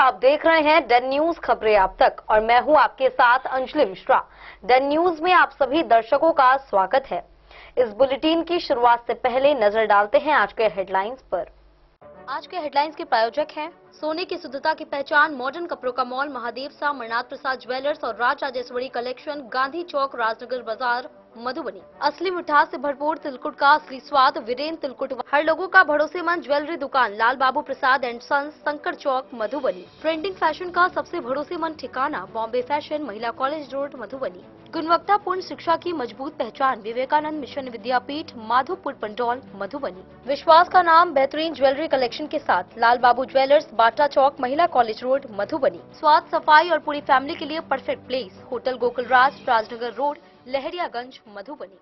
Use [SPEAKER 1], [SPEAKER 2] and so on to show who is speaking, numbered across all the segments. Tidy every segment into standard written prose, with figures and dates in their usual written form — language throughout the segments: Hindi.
[SPEAKER 1] आप देख रहे हैं डन न्यूज खबरें आप तक और मैं हूं आपके साथ अंजलि मिश्रा। डन न्यूज में आप सभी दर्शकों का स्वागत है। इस बुलेटिन की शुरुआत से पहले नजर डालते हैं आज के हेडलाइंस पर। आज के हेडलाइंस के प्रायोजक हैं सोने की शुद्धता की पहचान मॉडर्न कपड़ों का मॉल महादेव सा अमरनाथ प्रसाद ज्वेलर्स और राज राजेश्वरी कलेक्शन, गांधी चौक, राजनगर बाजार, मधुबनी। असली मिठास से भरपूर तिलकुट का असली स्वाद, वीरेन तिलकुट। हर लोगों का भरोसेमंद ज्वेलरी दुकान Lal Babu Prasad and sons, Shankar Chowk, Madhubani. Trending fashion का सबसे भरोसेमंद ठिकाना Bombay fashion, Mahila college road, Madhubani. गुणवत्तापूर्ण शिक्षा की मजबूत पहचान विवेकानंद मिशन विद्यापीठ, माधोपुर पंडौल, मधुबनी। विश्वास का नाम बेहतरीन ज्वेलरी कलेक्शन के साथ लाल बाबू ज्वेलर्स, बाटा चौक, महिला कॉलेज रोड, मधुबनी। स्वाद, सफाई और पूरी फैमिली के लिए परफेक्ट प्लेस, होटल गोकुल राज, राजनगर रोड, लहरियागंज, मधुबनी।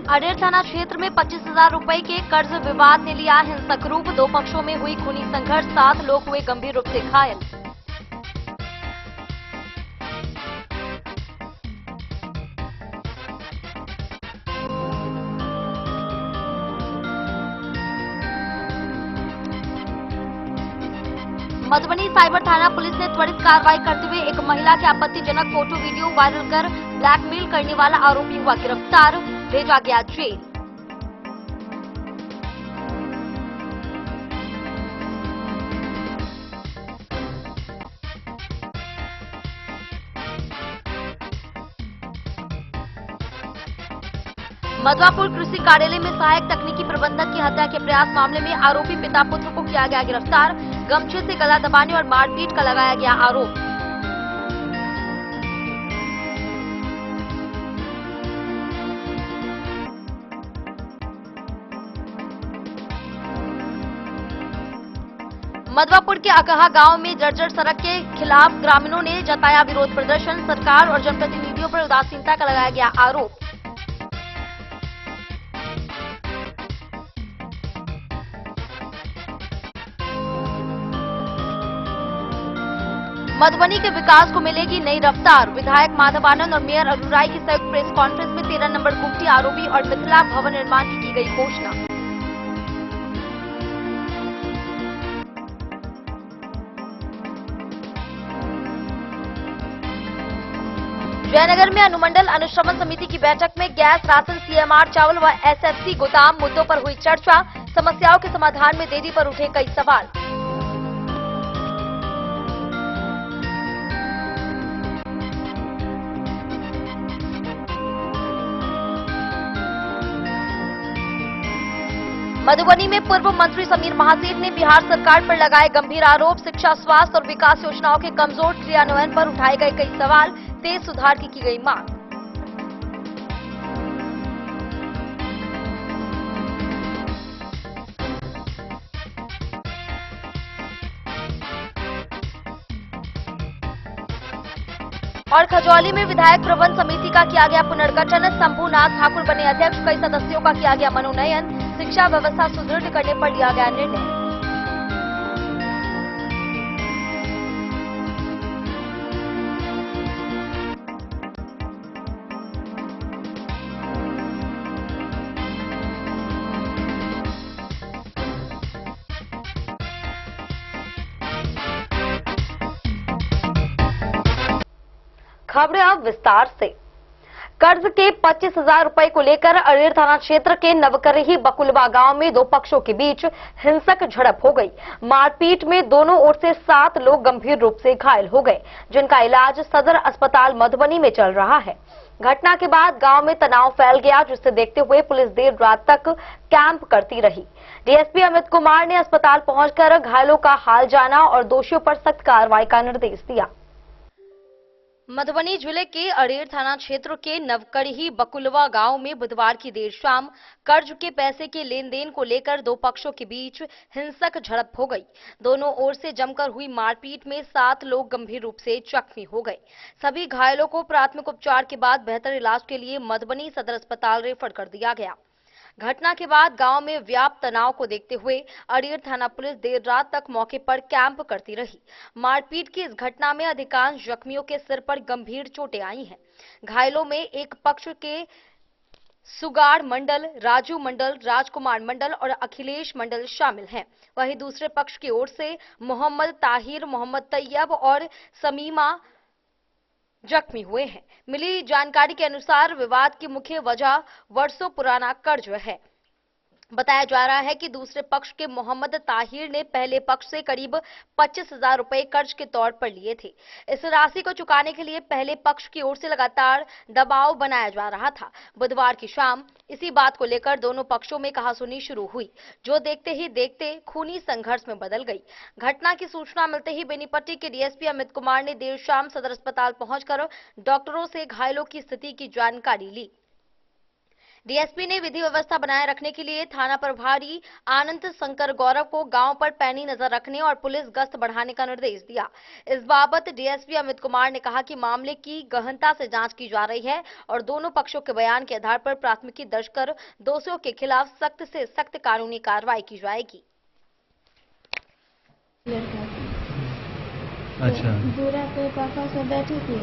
[SPEAKER 1] अडेर थाना क्षेत्र में 25,000 रुपए के कर्ज विवाद ने लिया हिंसक रूप, दो पक्षों में हुई खूनी संघर्ष, 7 लोग हुए गंभीर रूप से घायल। मधुबनी साइबर थाना पुलिस ने त्वरित कार्रवाई करते हुए एक महिला के आपत्तिजनक फोटो वीडियो वायरल कर ब्लैकमेल करने वाला आरोपी हुआ गिरफ्तार, भेजा गया जेल। मधुआपुर कृषि कार्यालय में सहायक तकनीकी प्रबंधक की हत्या के प्रयास मामले में आरोपी पिता पुत्र को किया गया गिरफ्तार, गमछे से गला दबाने और मारपीट का लगाया गया आरोप। मधुआपुर के अकहा गांव में जर्जर सड़क के खिलाफ ग्रामीणों ने जताया विरोध प्रदर्शन, सरकार और जनप्रतिनिधियों पर उदासीनता का लगाया गया आरोप। मधुबनी के विकास को मिलेगी नई रफ्तार, विधायक माधव आनंद और मेयर अरुण राय की संयुक्त प्रेस कॉन्फ्रेंस में 13 नंबर गुमटी आरोपी और मिथिला भवन निर्माण की गई घोषणा। जयनगर में अनुमंडल अनुश्रवण समिति की बैठक में गैस, राशन, सीएमआर चावल व एसएफसी गोदाम मुद्दों पर हुई चर्चा, समस्याओं के समाधान में देरी पर उठे कई सवाल। मधुबनी में पूर्व मंत्री समीर महासेठ ने बिहार सरकार पर लगाए गंभीर आरोप, शिक्षा, स्वास्थ्य और विकास योजनाओं के कमजोर क्रियान्वयन पर उठाए गए कई सवाल, तेज सुधार की गई मांग। और खजौली में विधायक प्रबंध समिति का किया गया पुनर्गठन, शंभुनाथ ठाकुर बने अध्यक्ष, कई सदस्यों का किया गया मनोनयन, शिक्षा व्यवस्था सुदृढ़ करने पर लिया गया निर्णय। खबरें अब विस्तार से। कर्ज के 25,000 रुपए को लेकर अरेर थाना क्षेत्र के नवकरही बकुलवा गांव में दो पक्षों के बीच हिंसक झड़प हो गई। मारपीट में दोनों ओर से 7 लोग गंभीर रूप से घायल हो गए, जिनका इलाज सदर अस्पताल मधुबनी में चल रहा है। घटना के बाद गांव में तनाव फैल गया, जिसे देखते हुए पुलिस देर रात तक कैंप करती रही। डीएसपी अमित कुमार ने अस्पताल पहुंचकर घायलों का हाल जाना और दोषियों पर सख्त कार्रवाई का निर्देश दिया। मधुबनी जिले के अरेर थाना क्षेत्र के नवकरही बकुलवा गांव में बुधवार की देर शाम कर्ज के पैसे के लेन देन को लेकर दो पक्षों के बीच हिंसक झड़प हो गई। दोनों ओर से जमकर हुई मारपीट में 7 लोग गंभीर रूप से जख्मी हो गए। सभी घायलों को प्राथमिक उपचार के बाद बेहतर इलाज के लिए मधुबनी सदर अस्पताल रेफर कर दिया गया। घटना के बाद गांव में व्याप्त तनाव को देखते हुए अरेर थाना पुलिस देर रात तक मौके पर कैंप करती रही। मारपीट की इस घटना में अधिकांश जख्मियों के सिर पर गंभीर चोटें आई हैं। घायलों में एक पक्ष के सुगाड़ मंडल, राजू मंडल, राजकुमार मंडल और अखिलेश मंडल शामिल हैं। वहीं दूसरे पक्ष की ओर से मोहम्मद ताहिर, मोहम्मद तैयब और समीमा जख्मी हुए हैं। मिली जानकारी के अनुसार विवाद की मुख्य वजह वर्षों पुराना कर्ज है। बताया जा रहा है कि दूसरे पक्ष के मोहम्मद ताहिर ने पहले पक्ष से करीब 25,000 रुपए कर्ज के तौर पर लिए थे। इस राशि को चुकाने के लिए पहले पक्ष की ओर से लगातार दबाव बनाया जा रहा था। बुधवार की शाम इसी बात को लेकर दोनों पक्षों में कहासुनी शुरू हुई, जो देखते ही देखते खूनी संघर्ष में बदल गई। घटना की सूचना मिलते ही बेनीपट्टी के डीएसपी अमित कुमार ने देर शाम सदर अस्पताल पहुंचकर डॉक्टरों से घायलों की स्थिति की जानकारी ली। डीएसपी ने विधि व्यवस्था बनाए रखने के लिए थाना प्रभारी आनंद शंकर गौरव को गांव पर पैनी नजर रखने और पुलिस गश्त बढ़ाने का निर्देश दिया। इस बाबत डीएसपी अमित कुमार ने कहा कि मामले की गहनता से जांच की जा रही है और दोनों पक्षों के बयान के आधार पर प्राथमिकी दर्ज कर दोषियों के खिलाफ सख्त से सख्त कानूनी कार्रवाई की जाएगी।
[SPEAKER 2] अच्छा,
[SPEAKER 3] बुरा के पापा से बैठी थी,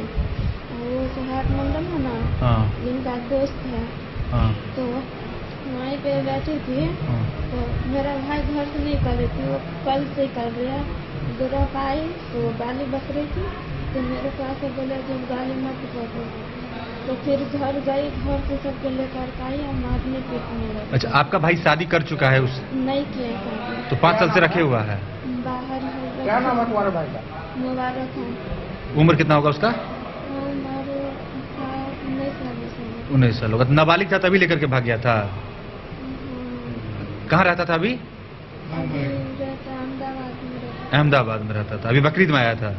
[SPEAKER 3] वो सुहाग मंडल है ना,
[SPEAKER 2] हाँ
[SPEAKER 3] जिनका दोस्त है,
[SPEAKER 2] हाँ
[SPEAKER 3] तो वहीं पे बैठी थी।
[SPEAKER 2] हाँ
[SPEAKER 3] तो मेरा भाई घर से नहीं कर रही थी, वो कल से कर रहा। ग्रुप आई तो गाली बक रही थी, तो मेरे को आके बोले जब गाली मत बको। तो फिर घर गई, घर से सबके लेकर आई, हम मारने पीटने लगे।
[SPEAKER 2] अच्छा, आपका भाई शादी कर चुका है उस
[SPEAKER 3] नहीं किया शादी,
[SPEAKER 2] तो 5 साल से रखे हुआ है।
[SPEAKER 3] बाहर है।
[SPEAKER 4] क्या नाम है तुम्हारे भाई का?
[SPEAKER 3] मुबारक है।
[SPEAKER 2] उम्र कितना होगा उसका?
[SPEAKER 3] हमारे
[SPEAKER 2] 19 साल होगा। नाबालिग था तभी लेकर के भाग गया था। कहाँ रहता था अभी? अहमदाबाद में रहता था। अभी बकरीद में आया था।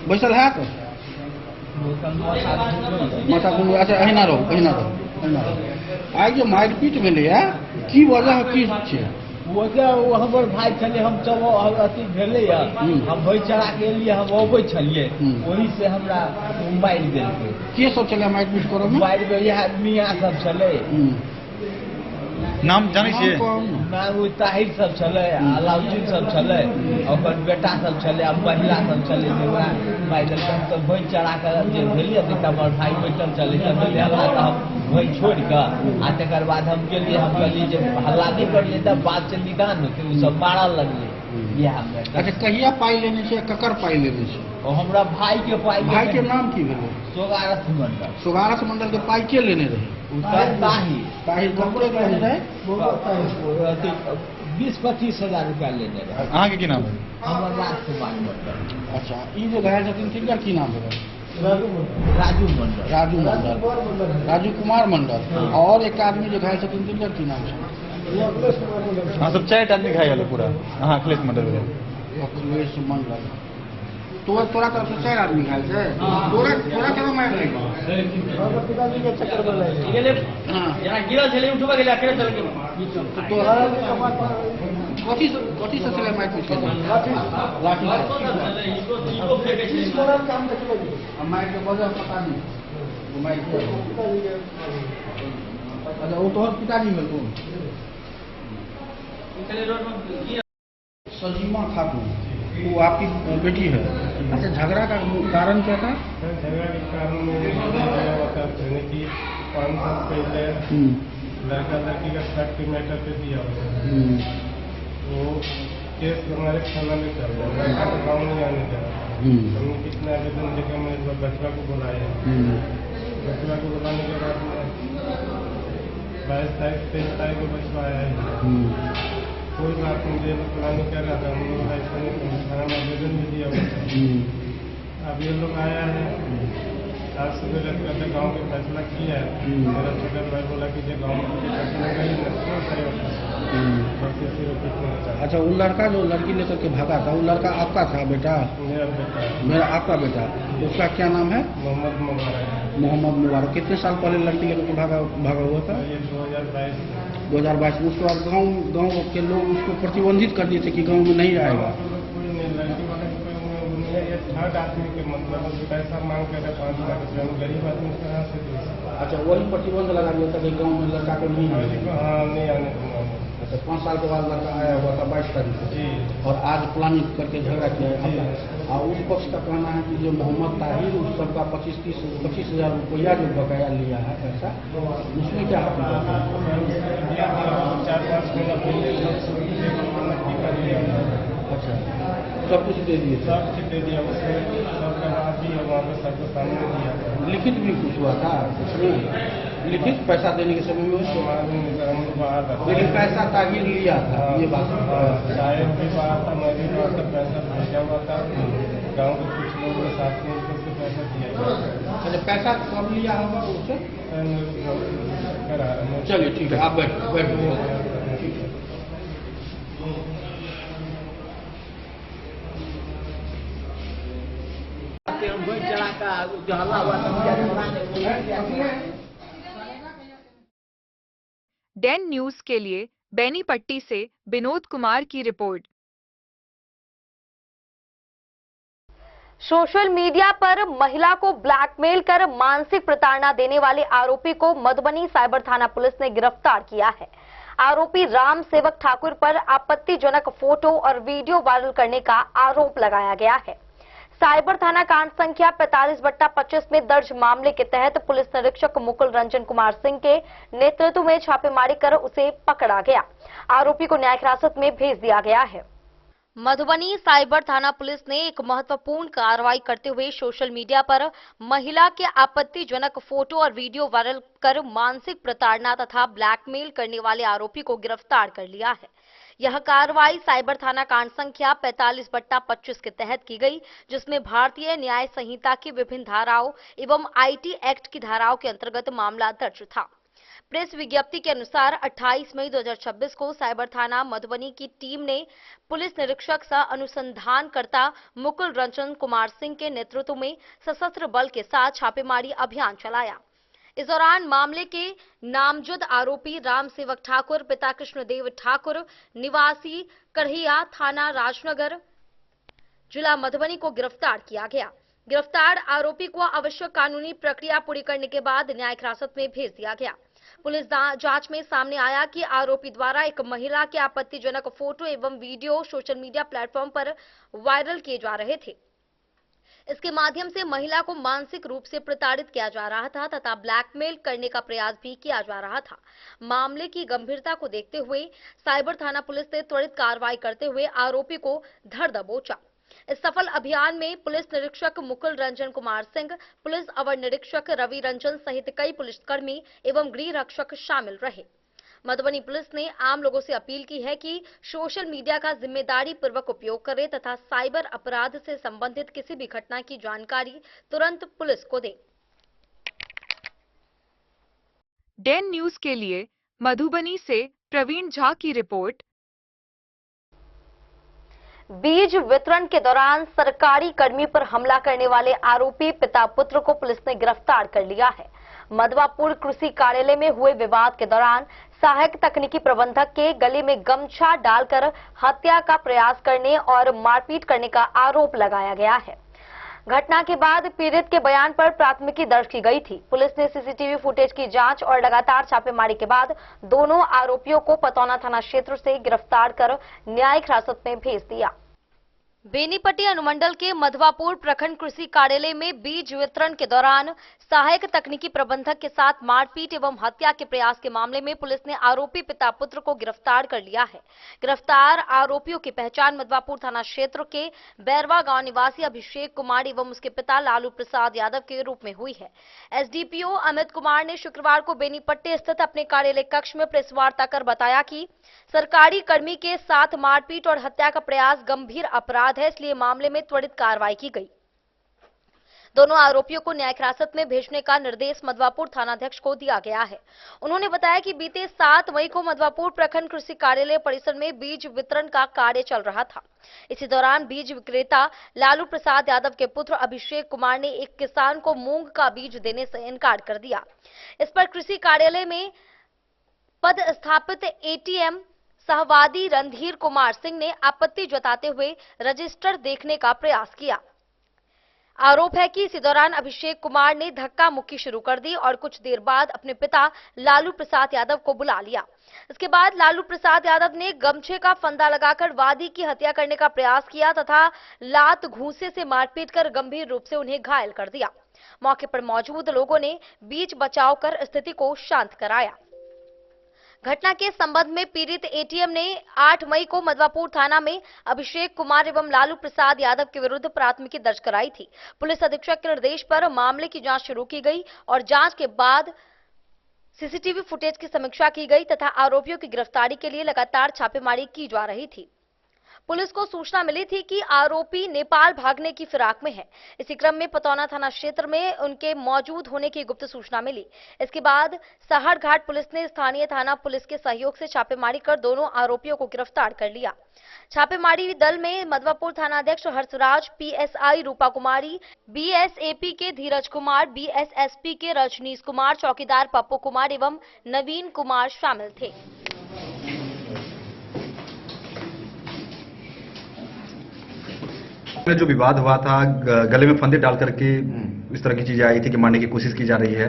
[SPEAKER 4] बैसल है तो माथा घूम। अच्छा, अहिना रहो, अहिना रहो, अहिना रहो। आइ जो मारपीट भेलै है, की वजह की छै?
[SPEAKER 5] वजह हमर भाई छले, हम सब अथी भेलै, हम भई चढ़ा के एलियै, हम अबै छलियै, ओही से हमरा मारि देलकै।
[SPEAKER 4] के सब छलै मारपीट करऽ में?
[SPEAKER 5] मारि में इएह मियाँ सब छलै।
[SPEAKER 2] नाम जानै छियै?
[SPEAKER 5] नाम ओ ताहिर सब छलै, अलाउद्दीन सब छलै, ओकर बेटा सब छलै, आ महिला सब छलै, जे ओकरा मारि देलकै। हम सब भई चढ़ा के जे भेलियै तऽ हमर भाई बैठल छलै, तऽ भेलै हमरा, तऽ हम भई छोड़ि कऽ आ तकर बाद हम गेलियै। हम कहलियै जे हल्ला नहीं करिए, तब बात चल निदान होते, ओ सब मारऽ लगलै।
[SPEAKER 4] अच्छा, कहिया पाई लेने छै, ककर पाई लेने छै?
[SPEAKER 5] और हमरा भाई के पाई,
[SPEAKER 4] भाई के नाम की भेलै?
[SPEAKER 5] सोगारथ मंडल।
[SPEAKER 4] सोगारथ मंडल के पाई के लेने रहे? ताहिर ककरे कहै छै?
[SPEAKER 5] 20-25 हजार रुपया लेने रहे।
[SPEAKER 2] अहाँ के की नाम है?
[SPEAKER 5] हमर राजकुमार मंडल।
[SPEAKER 4] अच्छा, ई जे घायल छथिन तिनकर की नाम भेलै?
[SPEAKER 5] राजू मंडल।
[SPEAKER 4] राजू मंडल, राजू कुमार मंडल। और एक आदमी जो घायल छथिन तिनकर की नाम छै?
[SPEAKER 2] हाँ, सब 4 आदमी घायल है पूरा। हाँ, अखिलेश मंडल।
[SPEAKER 4] अखिलेश मंडल। तोरा तरफ से 4 आदमी घायल छै? तोरा केना मारि लागि?
[SPEAKER 5] पिताजी के चक्कर में लग गेलै।
[SPEAKER 4] हाँ,
[SPEAKER 5] यहाँ गिरल छलै, उठबा गेलै, अकेले चल गेलै।
[SPEAKER 4] कथी से छलै मारपीट के? लाठी मारि के वजह पता नहीं। अच्छा, वो तोहर पिताजी में कौन? सजीमा खातून, वो आपकी बेटी है। अच्छा, झगड़ा का कारण क्या था?
[SPEAKER 6] झगड़ा के कारण कि 5 साल पहले लड़का लड़की का फैक्ट्री मैटर पे दिया हुआ, वो केस हमारे थाना में चल रहा है। लड़का को गाँव नहीं आने का। हमने कितना आवेदन लेकर मैं बचवा को बुलाया। बचवा को बुलाने के बाद में 22 तारीख 23 तारीख को बचवा आया है। कोई बात नहीं, जेल प्लान कर रहा था। हम लोग ऐसा नहीं, थाना में आवेदन भी दिया हुआ था। अब ये लोग आया है, आज सुबह लड़का का गाँव में फैसला किया है। मेरा छोटा भाई बोला कि जो गाँव में फैसला करी ना, तो सही होता है।
[SPEAKER 4] अच्छा, वो लड़का जो लड़की लेकर के भागा था, वो लड़का आपका था बेटा?
[SPEAKER 6] मेरा बेटा।
[SPEAKER 4] मेरा आपका बेटा। उसका क्या नाम है?
[SPEAKER 6] मोहम्मद मुबारक।
[SPEAKER 4] मोहम्मद मुबारक। कितने साल पहले लड़की लेकर के भागा हुआ था?
[SPEAKER 6] ये 2022।
[SPEAKER 4] 2022 में। उसके बाद गाँव के लोग उसको प्रतिबंधित कर दिए थे कि गाँव में नहीं आएगा।
[SPEAKER 6] लड़की वाले ये 3rd आदमी के मतलब पैसा मांग कर 5 लाख रुपया, गरीब आदमी कहाँ से दे?
[SPEAKER 4] अच्छा, वही प्रतिबंध लगा दिया था कि गाँव में लड़का को नहीं आएगा।
[SPEAKER 6] हाँ, नहीं आने दूंगा।
[SPEAKER 4] अच्छा, 5 साल के बाद लड़का आया हुआ था 22 तारीख को।
[SPEAKER 6] जी।
[SPEAKER 4] और आज प्लानिंग करके झगड़ा किया है। और उस पक्ष का कहना है कि जो मोहम्मद ताहिर उस सबका 25,000 रुपया जो बकाया लिया है पैसा, उसमें क्या हकीकत है?
[SPEAKER 6] 4-5 महीना पहले नकदी कर लिया था।
[SPEAKER 4] अच्छा, सब कुछ दे दिए थे?
[SPEAKER 6] सब कुछ दे दिया, उसमें सबका बात भी वहाँ पे सबको सामने दिया था।
[SPEAKER 4] लिखित भी कुछ हुआ था उसमें? लिखित पैसा देने के समय में
[SPEAKER 6] हम बाहर था,
[SPEAKER 4] लेकिन पैसा ताहिर लिया था, ये बात
[SPEAKER 6] शायद भी बाहर था, मैं भी बाहर था, पैसा भेजा हुआ था। गाँव के कुछ लोगों के साथ में उनको पैसा दिया गया।
[SPEAKER 4] अच्छा, पैसा कब लिया होगा उससे? चलिए ठीक है, आप बैठ।
[SPEAKER 7] डेन न्यूज के लिए बेनीपट्टी से विनोद कुमार की रिपोर्ट।
[SPEAKER 1] सोशल मीडिया पर महिला को ब्लैकमेल कर मानसिक प्रताड़ना देने वाले आरोपी को मधुबनी साइबर थाना पुलिस ने गिरफ्तार किया है। आरोपी राम सेवक ठाकुर पर आपत्तिजनक फोटो और वीडियो वायरल करने का आरोप लगाया गया है। साइबर थाना कांड संख्या 45/25 में दर्ज मामले के तहत पुलिस निरीक्षक मुकुल रंजन कुमार सिंह के नेतृत्व में छापेमारी कर उसे पकड़ा गया। आरोपी को न्यायिक हिरासत में भेज दिया गया है। मधुबनी साइबर थाना पुलिस ने एक महत्वपूर्ण कार्रवाई करते हुए सोशल मीडिया पर महिला के आपत्तिजनक फोटो और वीडियो वायरल कर मानसिक प्रताड़ना तथा ब्लैकमेल करने वाले आरोपी को गिरफ्तार कर लिया है। यह कार्रवाई साइबर थाना कांड संख्या 45/25 के तहत की गई, जिसमें भारतीय न्याय संहिता की विभिन्न धाराओं एवं आईटी एक्ट की धाराओं के अंतर्गत मामला दर्ज था। प्रेस विज्ञप्ति के अनुसार 28 मई 2026 को साइबर थाना मधुबनी की टीम ने पुलिस निरीक्षक सह अनुसंधानकर्ता मुकुल रंजन कुमार सिंह के नेतृत्व में सशस्त्र बल के साथ छापेमारी अभियान चलाया। इस दौरान मामले के नामजद आरोपी राम सेवक ठाकुर पिता कृष्णदेव ठाकुर निवासी कढ़िया थाना राजनगर जिला मधुबनी को गिरफ्तार किया गया। गिरफ्तार आरोपी को आवश्यक कानूनी प्रक्रिया पूरी करने के बाद न्यायिक हिरासत में भेज दिया गया। पुलिस जांच में सामने आया कि आरोपी द्वारा एक महिला के आपत्तिजनक फोटो एवं वीडियो सोशल मीडिया प्लेटफॉर्म पर वायरल किए जा रहे थे। इसके माध्यम से महिला को मानसिक रूप से प्रताड़ित किया जा रहा था तथा ब्लैकमेल करने का प्रयास भी किया जा रहा था। मामले की गंभीरता को देखते हुए साइबर थाना पुलिस ने त्वरित कार्रवाई करते हुए आरोपी को धर दबोचा। इस सफल अभियान में पुलिस निरीक्षक मुकुल रंजन कुमार सिंह, पुलिस अवर निरीक्षक रवि रंजन सहित कई पुलिसकर्मी एवं गृह रक्षक शामिल रहे। मधुबनी पुलिस ने आम लोगों से अपील की है कि सोशल मीडिया का जिम्मेदारी पूर्वक उपयोग करें तथा साइबर अपराध से संबंधित किसी भी घटना की जानकारी तुरंत पुलिस को दें।
[SPEAKER 7] डेन न्यूज के लिए मधुबनी से प्रवीण झा की रिपोर्ट।
[SPEAKER 1] बीज वितरण के दौरान सरकारी कर्मी पर हमला करने वाले आरोपी पिता पुत्र को पुलिस ने गिरफ्तार कर लिया है। मधवापुर कृषि कार्यालय में हुए विवाद के दौरान सहायक तकनीकी प्रबंधक के गले में गमछा डालकर हत्या का प्रयास करने और मारपीट करने का आरोप लगाया गया है। घटना के बाद पीड़ित के बयान पर प्राथमिकी दर्ज की गई थी। पुलिस ने सीसीटीवी फुटेज की जांच और लगातार छापेमारी के बाद दोनों आरोपियों को पतौना थाना क्षेत्र से गिरफ्तार कर न्यायिक हिरासत में भेज दिया। बेनीपट्टी अनुमंडल के मधवापुर प्रखंड कृषि कार्यालय में बीज वितरण के दौरान सहायक तकनीकी प्रबंधक के साथ मारपीट एवं हत्या के प्रयास के मामले में पुलिस ने आरोपी पिता पुत्र को गिरफ्तार कर लिया है। गिरफ्तार आरोपियों की पहचान मधवापुर थाना क्षेत्र के बैरवा गांव निवासी अभिषेक कुमार एवं उसके पिता लालू प्रसाद यादव के रूप में हुई है। एसडीपीओ अमित कुमार ने शुक्रवार को बेनीपट्टी स्थित अपने कार्यालय कक्ष में प्रेस वार्ता कर बताया कि सरकारी कर्मी के साथ मारपीट और हत्या का प्रयास गंभीर अपराध है, इसलिए मामले में त्वरित कार्रवाई की गई। दोनों आरोपियों को न्यायिक हिरासत में भेजने का निर्देश मधवापुर थानाध्यक्ष को दिया गया है। उन्होंने बताया कि बीते 7 मई को मधवापुर प्रखंड कृषि कार्यालय परिसर में बीज वितरण का कार्य चल रहा था। इसी दौरान बीज विक्रेता लालू प्रसाद यादव के पुत्र अभिषेक कुमार ने एक किसान को मूंग का बीज देने से इनकार कर दिया। इस पर कृषि कार्यालय में पदस्थापित एटीएम सहवादी रणधीर कुमार सिंह ने आपत्ति जताते हुए रजिस्टर देखने का प्रयास किया। आरोप है कि इसी दौरान अभिषेक कुमार ने धक्का मुक्की शुरू कर दी और कुछ देर बाद अपने पिता लालू प्रसाद यादव को बुला लिया। इसके बाद लालू प्रसाद यादव ने गमछे का फंदा लगाकर वादी की हत्या करने का प्रयास किया तथा लात घूंसे से मारपीट कर गंभीर रूप से उन्हें घायल कर दिया। मौके पर मौजूद लोगों ने बीच बचाव कर स्थिति को शांत कराया। घटना के संबंध में पीड़ित एटीएम ने 8 मई को मधवापुर थाना में अभिषेक कुमार एवं लालू प्रसाद यादव के विरुद्ध प्राथमिकी दर्ज कराई थी। पुलिस अधीक्षक के निर्देश पर मामले की जांच शुरू की गई और जांच के बाद सीसीटीवी फुटेज की समीक्षा की गई तथा आरोपियों की गिरफ्तारी के लिए लगातार छापेमारी की जा रही थी। पुलिस को सूचना मिली थी कि आरोपी नेपाल भागने की फिराक में है। इसी क्रम में पतौना थाना क्षेत्र में उनके मौजूद होने की गुप्त सूचना मिली। इसके बाद साहरघाट पुलिस ने स्थानीय थाना पुलिस के सहयोग से छापेमारी कर दोनों आरोपियों को गिरफ्तार कर लिया। छापेमारी दल में मधवापुर थानाध्यक्ष हर्षराज, पीएसआई रूपा कुमारी, बीएसएपी के धीरज कुमार, बीएसएसपी के रजनीश कुमार, चौकीदार पप्पू कुमार एवं नवीन कुमार शामिल थे।
[SPEAKER 8] में जो विवाद हुआ था, गले में फंदे डाल करके इस तरह की चीजें आई थी कि मारने की कोशिश की जा रही है,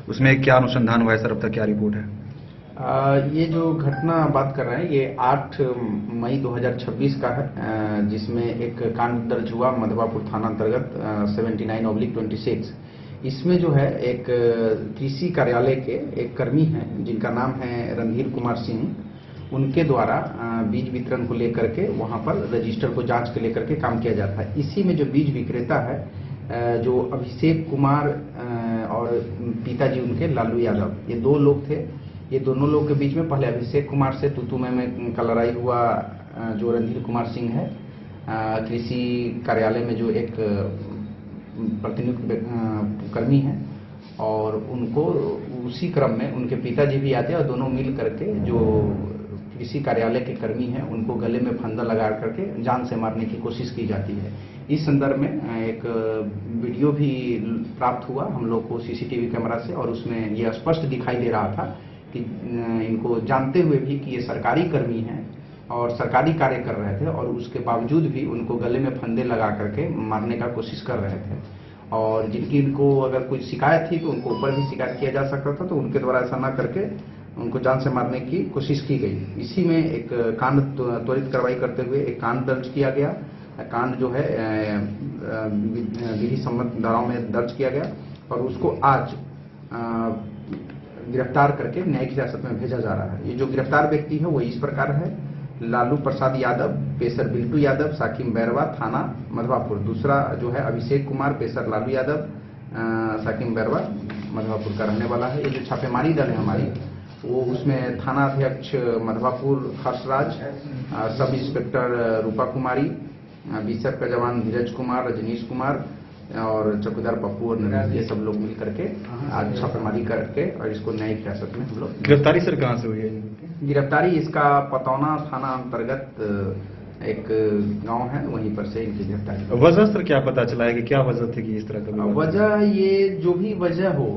[SPEAKER 8] उसमें क्या अनुसंधान हुआ है सर? अब तक क्या रिपोर्ट है?
[SPEAKER 4] ये जो घटना बात कर रहे हैं ये 8 मई 2026 का है, जिसमें एक कांड दर्ज हुआ मधवापुर थाना अंतर्गत 79/26। इसमें जो है एक कृषि कार्यालय के एक कर्मी हैं जिनका नाम है रणधीर कुमार सिंह, उनके द्वारा बीज वितरण को लेकर के वहां पर रजिस्टर को जांच के लेकर के काम किया जाता है। इसी में जो बीज विक्रेता है जो अभिषेक कुमार और पिताजी उनके लालू यादव, ये 2 लोग थे। ये दोनों लोग के बीच में पहले अभिषेक कुमार से तू में का लड़ाई हुआ। जो रणधीर कुमार सिंह है कृषि कार्यालय में जो एक प्रतिनियुक्त कर्मी है, और उनको उसी क्रम में उनके पिताजी भी आते हैं और दोनों मिल करके जो कृषि कार्यालय के कर्मी हैं उनको गले में फंदा लगा करके जान से मारने की कोशिश की जाती है। इस संदर्भ में एक वीडियो भी प्राप्त हुआ हम लोग को सीसीटीवी कैमरा से, और उसमें यह स्पष्ट दिखाई दे रहा था कि इनको जानते हुए भी कि ये सरकारी कर्मी हैं और सरकारी कार्य कर रहे थे, और उसके बावजूद भी उनको गले में फंदे लगा करके मारने का कोशिश कर रहे थे। और जिनकी इनको अगर कोई शिकायत थी तो उनको ऊपर भी शिकायत किया जा सकता था, तो उनके द्वारा ऐसा न करके उनको जान से मारने की कोशिश की गई। इसी में एक कांड त्वरित कार्रवाई करते हुए एक कांड दर्ज किया गया। कांड जो है विधि सम्मत धाराओं में दर्ज किया गया और उसको आज गिरफ्तार करके न्यायिक हिरासत में भेजा जा रहा है। ये जो गिरफ्तार व्यक्ति है वो इस प्रकार है: लालू प्रसाद यादव, पेशर बिल्टू यादव, साकिम बैरवा, थाना मधवापुर। दूसरा जो है अभिषेक कुमार, पेशर लालू यादव, साकिम बैरवा, मधवापुर का रहने वाला है। ये जो छापेमारी दल है हमारी, वो उसमें थाना अध्यक्ष मधवापुर हर्षराज, सब इंस्पेक्टर रूपा कुमारी, बीएसएफ का जवान धीरज कुमार, रजनीश कुमार और चौकीदार पप्पू और नरेश, ये सब लोग मिल करके आज छापेमारी करके और इसको न्यायिक हिरासत में हम लोग।
[SPEAKER 8] गिरफ्तारी सर कहाँ से हुई है?
[SPEAKER 4] गिरफ्तारी इसका पतौना थाना अंतर्गत एक गांव है, वहीं पर से इनकी गिरफ्तारी।
[SPEAKER 8] वजह सर क्या पता चला है कि क्या वजह थी कि इस तरह का?
[SPEAKER 4] वजह ये जो भी वजह हो,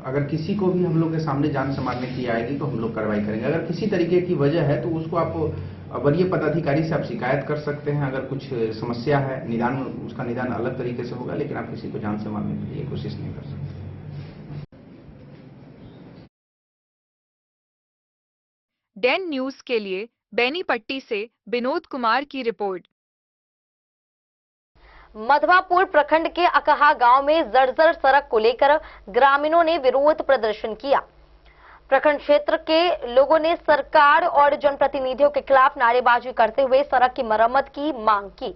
[SPEAKER 4] अगर किसी को भी हम लोग के सामने जान से मारने की आएगी तो हम लोग कार्रवाई करेंगे। अगर किसी तरीके की वजह है तो उसको आप वरीय पदाधिकारी से आप शिकायत कर सकते हैं। अगर कुछ समस्या है, निदान उसका निदान अलग तरीके से होगा, लेकिन आप किसी को जान से मारने के लिए कोशिश नहीं कर सकते।
[SPEAKER 7] डेन न्यूज के लिए बेनीपट्टी से विनोद कुमार की रिपोर्ट।
[SPEAKER 1] मधवापुर प्रखंड के अकहा गांव में जर्जर सड़क को लेकर ग्रामीणों ने विरोध प्रदर्शन किया। प्रखंड क्षेत्र के लोगों ने सरकार और जनप्रतिनिधियों के खिलाफ नारेबाजी करते हुए सड़क की मरम्मत की मांग की।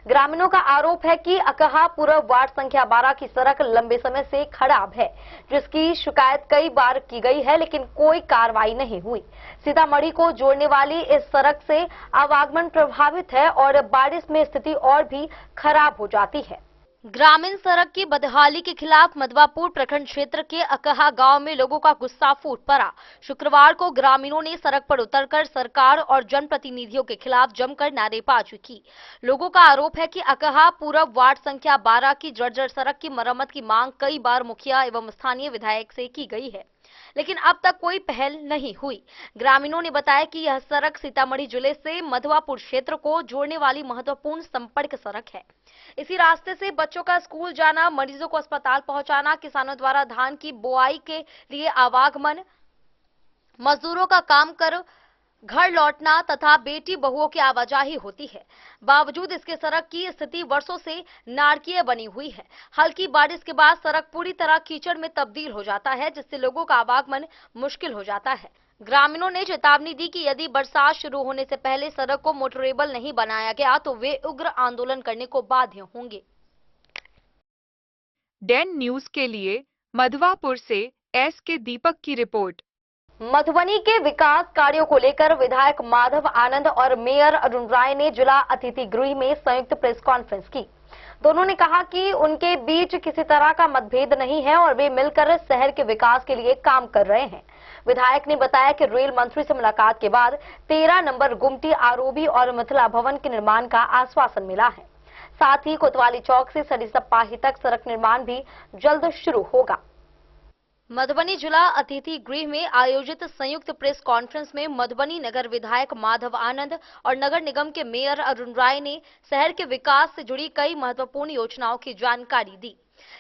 [SPEAKER 1] ग्रामीणों का आरोप है कि अकहा पूर्व वार्ड संख्या 12 की सड़क लंबे समय से खराब है, जिसकी शिकायत कई बार की गई है, लेकिन कोई कार्रवाई नहीं हुई। सीतामढ़ी को जोड़ने वाली इस सड़क से आवागमन प्रभावित है और बारिश में स्थिति और भी खराब हो जाती है। ग्रामीण सड़क की बदहाली के खिलाफ मधवापुर प्रखंड क्षेत्र के अकहा गांव में लोगों का गुस्सा फूट पड़ा। शुक्रवार को ग्रामीणों ने सड़क पर उतरकर सरकार और जनप्रतिनिधियों के खिलाफ जमकर नारेबाजी की। लोगों का आरोप है कि अकहा पूर्व वार्ड संख्या 12 की जर्जर सड़क की मरम्मत की मांग कई बार मुखिया एवं स्थानीय विधायक से की गई है, लेकिन अब तक कोई पहल नहीं हुई। ग्रामीणों ने बताया कि यह सड़क सीतामढ़ी जिले से मधवापुर क्षेत्र को जोड़ने वाली महत्वपूर्ण संपर्क सड़क है। इसी रास्ते से बच्चों का स्कूल जाना, मरीजों को अस्पताल पहुंचाना, किसानों द्वारा धान की बुआई के लिए आवागमन, मजदूरों का काम कर घर लौटना तथा बेटी बहुओं की आवाजाही होती है। बावजूद इसके सड़क की स्थिति वर्षों से नारकीय बनी हुई है। हल्की बारिश के बाद सड़क पूरी तरह कीचड़ में तब्दील हो जाता है, जिससे लोगों का आवागमन मुश्किल हो जाता है। ग्रामीणों ने चेतावनी दी कि यदि बरसात शुरू होने से पहले सड़क को मोटरेबल नहीं बनाया गया तो वे उग्र आंदोलन करने को बाध्य होंगे।
[SPEAKER 7] डैन न्यूज के लिए मधवापुर से एस.के. दीपक की रिपोर्ट।
[SPEAKER 1] मधुबनी के विकास कार्यों को लेकर विधायक माधव आनंद और मेयर अरुण राय ने जिला अतिथि गृह में संयुक्त प्रेस कॉन्फ्रेंस की। दोनों ने कहा कि उनके बीच किसी तरह का मतभेद नहीं है और वे मिलकर शहर के विकास के लिए काम कर रहे हैं। विधायक ने बताया कि रेल मंत्री से मुलाकात के बाद 13 नंबर गुमटी आरोबी और मिथिला भवन के निर्माण का आश्वासन मिला है। साथ ही कोतवाली चौक से सरिसपाही तक सड़क निर्माण भी जल्द शुरू होगा। मधुबनी जिला अतिथि गृह में आयोजित संयुक्त प्रेस कॉन्फ्रेंस में मधुबनी नगर विधायक माधव आनंद और नगर निगम के मेयर अरुण राय ने शहर के विकास से जुड़ी कई महत्वपूर्ण योजनाओं की जानकारी दी।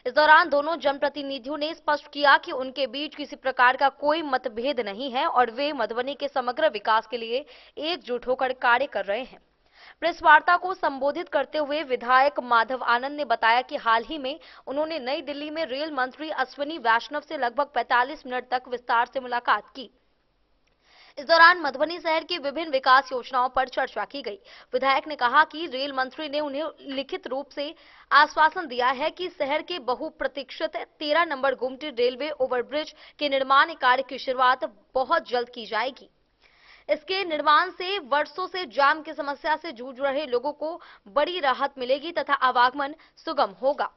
[SPEAKER 1] इस दौरान दोनों जनप्रतिनिधियों ने स्पष्ट किया कि उनके बीच किसी प्रकार का कोई मतभेद नहीं है और वे मधुबनी के समग्र विकास के लिए एकजुट होकर कार्य कर रहे हैं। प्रेस वार्ता को संबोधित करते हुए विधायक माधव आनंद ने बताया कि हाल ही में उन्होंने नई दिल्ली में रेल मंत्री अश्विनी वैष्णव से लगभग 45 मिनट तक विस्तार से मुलाकात की। इस दौरान मधुबनी शहर की विभिन्न विकास योजनाओं पर चर्चा की गई। विधायक ने कहा कि रेल मंत्री ने उन्हें लिखित रूप से आश्वासन दिया है कि शहर के बहुप्रतीक्षित 13 नंबर गुमटी रेलवे ओवरब्रिज के निर्माण कार्य की शुरुआत बहुत जल्द की जाएगी। इसके निर्माण से वर्षों से जाम की समस्या से जूझ रहे लोगों को बड़ी राहत मिलेगी तथा आवागमन सुगम होगा।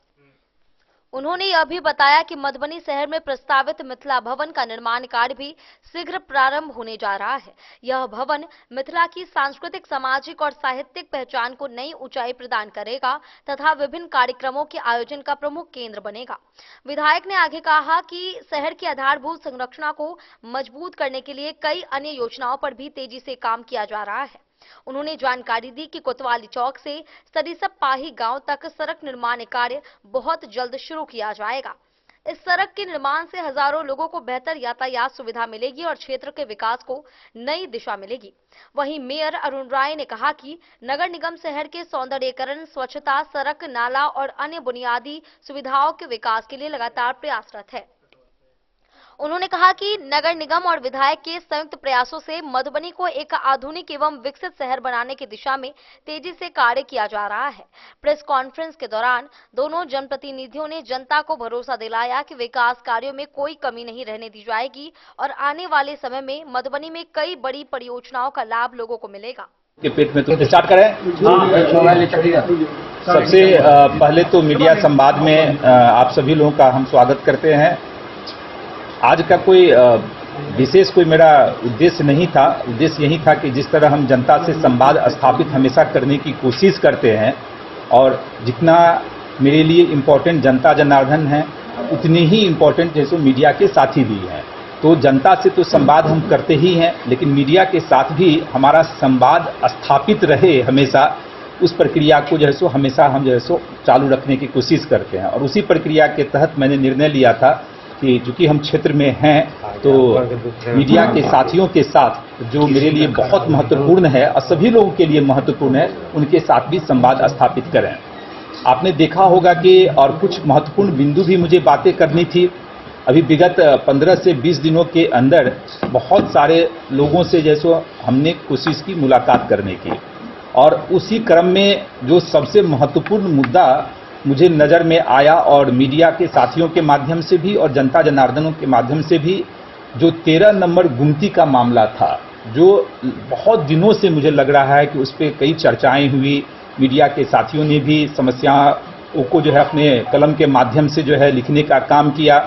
[SPEAKER 1] उन्होंने यह भी बताया कि मधुबनी शहर में प्रस्तावित मिथिला भवन का निर्माण कार्य भी शीघ्र प्रारंभ होने जा रहा है। यह भवन मिथिला की सांस्कृतिक, सामाजिक और साहित्यिक पहचान को नई ऊंचाई प्रदान करेगा तथा विभिन्न कार्यक्रमों के आयोजन का प्रमुख केंद्र बनेगा। विधायक ने आगे कहा कि शहर की आधारभूत संरचना को मजबूत करने के लिए कई अन्य योजनाओं पर भी तेजी से काम किया जा रहा है। उन्होंने जानकारी दी कि कोतवाली चौक से सरिसपाही गांव तक सड़क निर्माण कार्य बहुत जल्द शुरू किया जाएगा। इस सड़क के निर्माण से हजारों लोगों को बेहतर यातायात सुविधा मिलेगी और क्षेत्र के विकास को नई दिशा मिलेगी। वहीं मेयर अरुण राय ने कहा कि नगर निगम शहर के सौंदर्यीकरण, स्वच्छता, सड़क, नाला और अन्य बुनियादी सुविधाओं के विकास के लिए लगातार प्रयासरत है। उन्होंने कहा कि नगर निगम और विधायक के संयुक्त प्रयासों से मधुबनी को एक आधुनिक एवं विकसित शहर बनाने की दिशा में तेजी से कार्य किया जा रहा है। प्रेस कॉन्फ्रेंस के दौरान दोनों जनप्रतिनिधियों ने जनता को भरोसा दिलाया कि विकास कार्यों में कोई कमी नहीं रहने दी जाएगी और आने वाले समय में मधुबनी में कई बड़ी परियोजनाओं का लाभ लोगों को मिलेगा।
[SPEAKER 9] के पेट में तो स्टार्ट करें। सबसे पहले तो मीडिया संवाद में आप सभी लोगों का हम स्वागत करते हैं। आज का कोई विशेष कोई मेरा उद्देश्य नहीं था। उद्देश्य यही था कि जिस तरह हम जनता से संवाद स्थापित हमेशा करने की कोशिश करते हैं और जितना मेरे लिए इम्पोर्टेंट जनता जनार्दन है उतनी ही इम्पोर्टेंट जैसे मीडिया के साथी भी हैं। तो जनता से तो संवाद हम करते ही हैं, लेकिन मीडिया के साथ भी हमारा संवाद स्थापित रहे हमेशा, उस प्रक्रिया को जो है सो हमेशा हम जो है सो चालू रखने की कोशिश करते हैं। और उसी प्रक्रिया के तहत मैंने निर्णय लिया था कि चूंकि हम क्षेत्र में हैं तो मीडिया के साथियों के साथ जो मेरे लिए बहुत महत्वपूर्ण है और सभी लोगों के लिए महत्वपूर्ण है, उनके साथ भी संवाद स्थापित करें। आपने देखा होगा कि और कुछ महत्वपूर्ण बिंदु भी मुझे बातें करनी थी। अभी विगत 15 से 20 दिनों के अंदर बहुत सारे लोगों से जैसो हमने कोशिश की मुलाकात करने की, और उसी क्रम में जो सबसे महत्वपूर्ण मुद्दा मुझे नज़र में आया और मीडिया के साथियों के माध्यम से भी और जनता जनार्दनों के माध्यम से भी, जो 13 नंबर गुमटी का मामला था, जो बहुत दिनों से मुझे लग रहा है कि उस पर कई चर्चाएं हुई। मीडिया के साथियों ने भी समस्याओं को जो है अपने कलम के माध्यम से जो है लिखने का काम किया।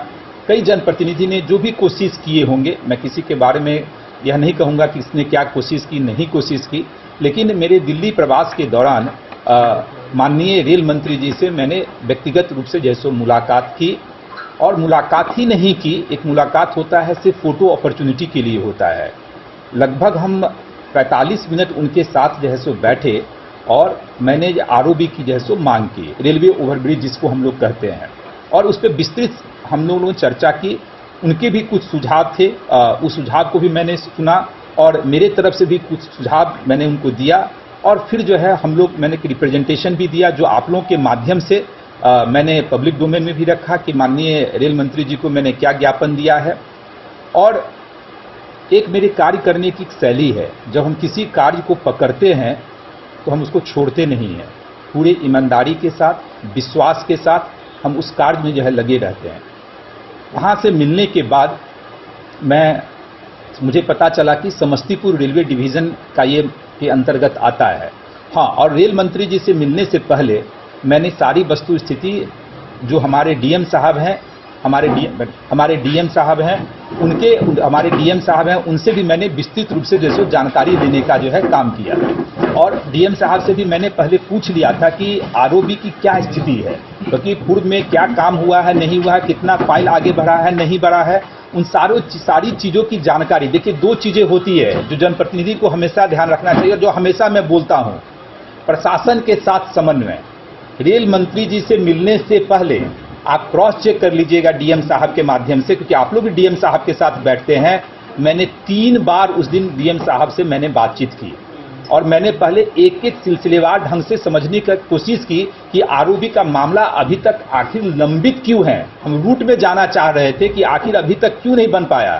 [SPEAKER 9] कई जनप्रतिनिधि ने जो भी कोशिश किए होंगे, मैं किसी के बारे में यह नहीं कहूँगा कि इसने क्या कोशिश की, नहीं कोशिश की, लेकिन मेरे दिल्ली प्रवास के दौरान माननीय रेल मंत्री जी से मैंने व्यक्तिगत रूप से जैसो मुलाकात की और मुलाकात ही नहीं की। एक मुलाकात होता है सिर्फ फोटो अपॉर्चुनिटी के लिए होता है। लगभग हम 45 मिनट उनके साथ जो है सो बैठे और मैंने आरओबी की जो है सो मांग की, रेलवे ओवरब्रिज जिसको हम लोग कहते हैं, और उस पर विस्तृत हम लोगों ने चर्चा की। उनके भी कुछ सुझाव थे, उस सुझाव को भी मैंने सुना और मेरे तरफ से भी कुछ सुझाव मैंने उनको दिया। और फिर जो है हम लोग, मैंने एक रिप्रेजेंटेशन भी दिया जो आप लोगों के माध्यम से मैंने पब्लिक डोमेन में भी रखा कि माननीय रेल मंत्री जी को मैंने क्या ज्ञापन दिया है। और एक मेरे कार्य करने की शैली है, जब हम किसी कार्य को पकड़ते हैं तो हम उसको छोड़ते नहीं हैं, पूरे ईमानदारी के साथ, विश्वास के साथ हम उस कार्य में जो है लगे रहते हैं। वहाँ से मिलने के बाद मुझे पता चला कि समस्तीपुर रेलवे डिवीज़न का ये के अंतर्गत आता है। हाँ, और रेल मंत्री जी से मिलने से पहले मैंने सारी वस्तु स्थिति जो हमारे डीएम साहब हैं, हमारे डीएम साहब हैं उनसे भी मैंने विस्तृत रूप से जैसे जानकारी देने का जो है काम किया। और डीएम साहब से भी मैंने पहले पूछ लिया था कि आरओबी की क्या स्थिति है, क्योंकि पूर्व में क्या काम हुआ है, नहीं हुआ है, कितना फाइल आगे बढ़ा है, नहीं बढ़ा है, उन सारी चीज़ों की जानकारी। देखिए, दो चीज़ें होती है जो जनप्रतिनिधि को हमेशा ध्यान रखना चाहिए, जो हमेशा मैं बोलता हूँ, प्रशासन के साथ समन्वय। रेल मंत्री जी से मिलने से पहले आप क्रॉस चेक कर लीजिएगा डीएम साहब के माध्यम से, क्योंकि आप लोग भी डीएम साहब के साथ बैठते हैं। मैंने 3 बार उस दिन डीएम साहब से मैंने बातचीत की और मैंने पहले एक एक सिलसिलेवार ढंग से समझने की कोशिश की कि आरओबी का मामला अभी तक आखिर लंबित क्यों है। हम रूट में जाना चाह रहे थे कि आखिर अभी तक क्यों नहीं बन पाया।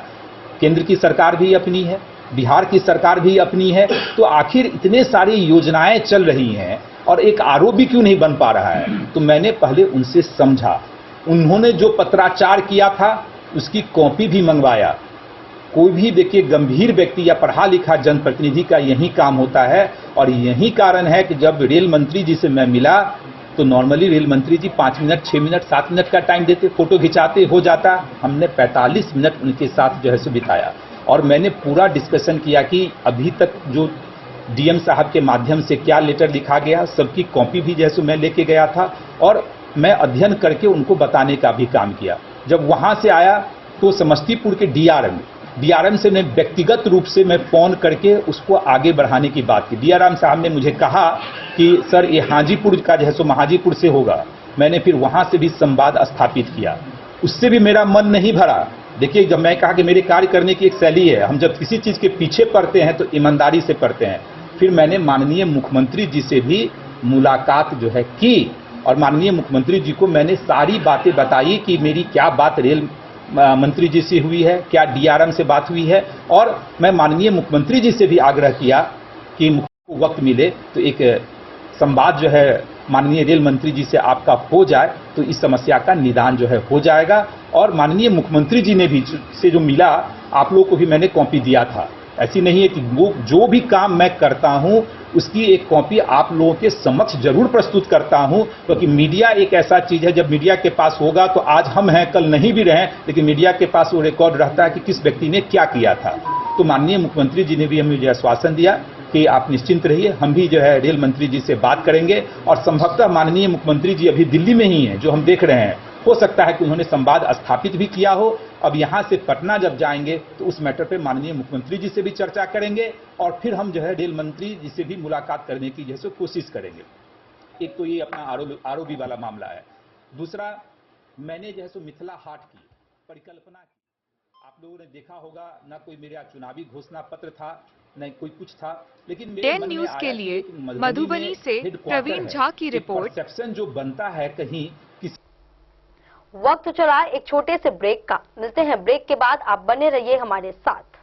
[SPEAKER 9] केंद्र की सरकार भी अपनी है, बिहार की सरकार भी अपनी है, तो आखिर इतने सारी योजनाएं चल रही हैं और एक आरओबी क्यों नहीं बन पा रहा है। तो मैंने पहले उनसे समझा। उन्होंने जो पत्राचार किया था उसकी कॉपी भी मंगवाया। कोई भी देखिए गंभीर व्यक्ति या पढ़ा लिखा जनप्रतिनिधि का यही काम होता है और यही कारण है कि जब रेल मंत्री जी से मैं मिला तो नॉर्मली रेल मंत्री जी 5 मिनट, 6 मिनट, 7 मिनट का टाइम देते, फोटो खिंचाते, हो जाता। हमने 45 मिनट उनके साथ जो है सो बिताया और मैंने पूरा डिस्कशन किया कि अभी तक जो डीएम साहब के माध्यम से क्या लेटर लिखा गया, सबकी कॉपी भी जैसे मैं लेके गया था और मैं अध्ययन करके उनको बताने का भी काम किया। जब वहाँ से आया तो समस्तीपुर के डीआरएम से मैं व्यक्तिगत रूप से मैं फ़ोन करके उसको आगे बढ़ाने की बात की। डीआरएम साहब ने मुझे कहा कि सर ये हाजीपुर का जो है सो महाजीपुर से होगा। मैंने फिर वहाँ से भी संवाद स्थापित किया, उससे भी मेरा मन नहीं भरा। देखिए, जब मैं कहा कि मेरे कार्य करने की एक शैली है, हम जब किसी चीज़ के पीछे पड़ते हैं तो ईमानदारी से पड़ते हैं। फिर मैंने माननीय मुख्यमंत्री जी से भी मुलाकात जो है की और माननीय मुख्यमंत्री जी को मैंने सारी बातें बताई कि मेरी क्या बात रेल मंत्री जी से हुई है, क्या डीआरएम से बात हुई है। और मैं माननीय मुख्यमंत्री जी से भी आग्रह किया कि वक्त मिले तो एक संवाद जो है माननीय रेल मंत्री जी से आपका हो जाए तो इस समस्या का निदान जो है हो जाएगा। और माननीय मुख्यमंत्री जी ने भी से जो मिला, आप लोगों को भी मैंने कॉपी दिया था। ऐसी नहीं है कि वो जो भी काम मैं करता हूं उसकी एक कॉपी आप लोगों के समक्ष जरूर प्रस्तुत करता हूं, क्योंकि मीडिया एक ऐसा चीज है, जब मीडिया के पास होगा तो आज हम हैं, कल नहीं भी रहें, लेकिन मीडिया के पास वो रिकॉर्ड रहता है कि किस व्यक्ति ने क्या किया था। तो माननीय मुख्यमंत्री जी ने भी हमें मुझे आश्वासन दिया कि आप निश्चिंत रहिए, हम भी जो है रेल मंत्री जी से बात करेंगे। और संभवतः माननीय मुख्यमंत्री जी अभी दिल्ली में ही हैं, जो हम देख रहे हैं। हो सकता है कि उन्होंने संवाद स्थापित भी किया हो। अब यहाँ से पटना जब जाएंगे तो उस मैटर पे माननीय मुख्यमंत्री जी से भी चर्चा करेंगे और फिर हम जो है रेल मंत्री जी से भी मुलाकात करने की जैसे कोशिश करेंगे। एक तो ये अपना आरओबी वाला मामला है। दूसरा, मैंने जो है सो मिथिला हाट की परिकल्पना की। आप लोगों ने देखा होगा, ना कोई मेरा चुनावी घोषणा पत्र था, न कोई कुछ था, लेकिन मेरे
[SPEAKER 7] 10
[SPEAKER 9] मन में
[SPEAKER 7] न्यूज
[SPEAKER 9] आया
[SPEAKER 7] के
[SPEAKER 9] कि
[SPEAKER 7] लिए
[SPEAKER 9] मधुबनी
[SPEAKER 7] से
[SPEAKER 9] हेडक्वार्टर
[SPEAKER 7] प्रवीण
[SPEAKER 9] है।
[SPEAKER 7] झा की
[SPEAKER 9] एक
[SPEAKER 7] रिपोर्ट।
[SPEAKER 9] परसेप्शन जो बनता है कहीं
[SPEAKER 1] वक्त चला एक छोटे से ब्रेक का। मिलते हैं ब्रेक के बाद, आप बने रहिए हमारे साथ।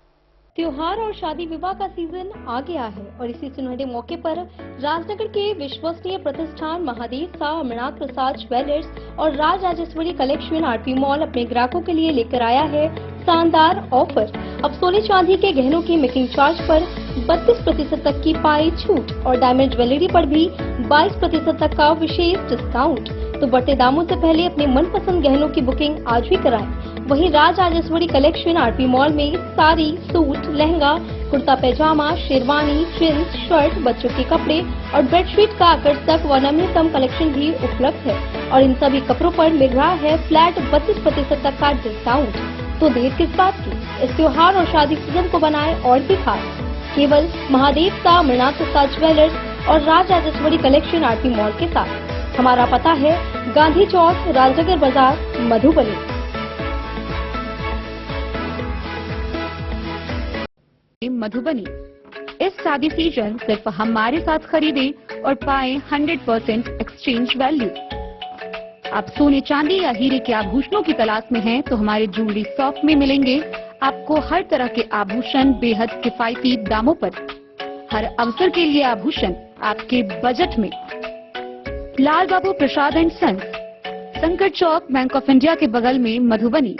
[SPEAKER 10] त्योहार और शादी विवाह का सीजन आ गया है और इसी सुनहरे मौके पर राजनगर के विश्वसनीय प्रतिष्ठान महादेव शाह मृणाल प्रसाद ज्वेलर्स और Raj Rajeshwari collection RP mall अपने ग्राहकों के लिए लेकर आया है शानदार ऑफर। अब सोने चांदी के गहनों की मेकिंग चार्ज पर 32% तक की पाई छूट और डायमंड ज्वेलरी पर भी 22% तक का विशेष डिस्काउंट। तो बढ़ते दामों से पहले अपने मनपसंद गहनों की बुकिंग आज भी कराएं। वहीं Raj Rajeshwari collection RP mall में साड़ी, सूट, लहंगा, कुर्ता पैजामा, शेरवानी, जींस, शर्ट, बच्चों के कपड़े और बेडशीट का आकर्षक व नवीनतम कलेक्शन भी उपलब्ध है और इन सभी कपड़ों पर मिल रहा है फ्लैट 32% तक का डिस्काउंट। तो देर किस बात की, इस त्योहार और शादी सीजन को बनाए और भी खास। केवल महादेव सा, मृणाल प्रसाद ज्वेलर्स और Raj Rajeshwari collection RP mall के साथ। हमारा पता है गांधी चौक, राजनगर बाजार, मधुबनी।
[SPEAKER 7] मधुबनी इस शादी सीजन सिर्फ हमारे साथ खरीदे और पाए 100% एक्सचेंज वैल्यू। आप सोने चांदी या हीरे के आभूषणों की तलाश में हैं तो हमारे ज्वेलरी शॉप में मिलेंगे आपको हर तरह के आभूषण बेहद किफायती दामों पर। हर अवसर के लिए आभूषण आपके बजट में। लाल बाबू प्रसाद एंड सन्स, संकट चौक, बैंक ऑफ इंडिया के बगल में, मधुबनी।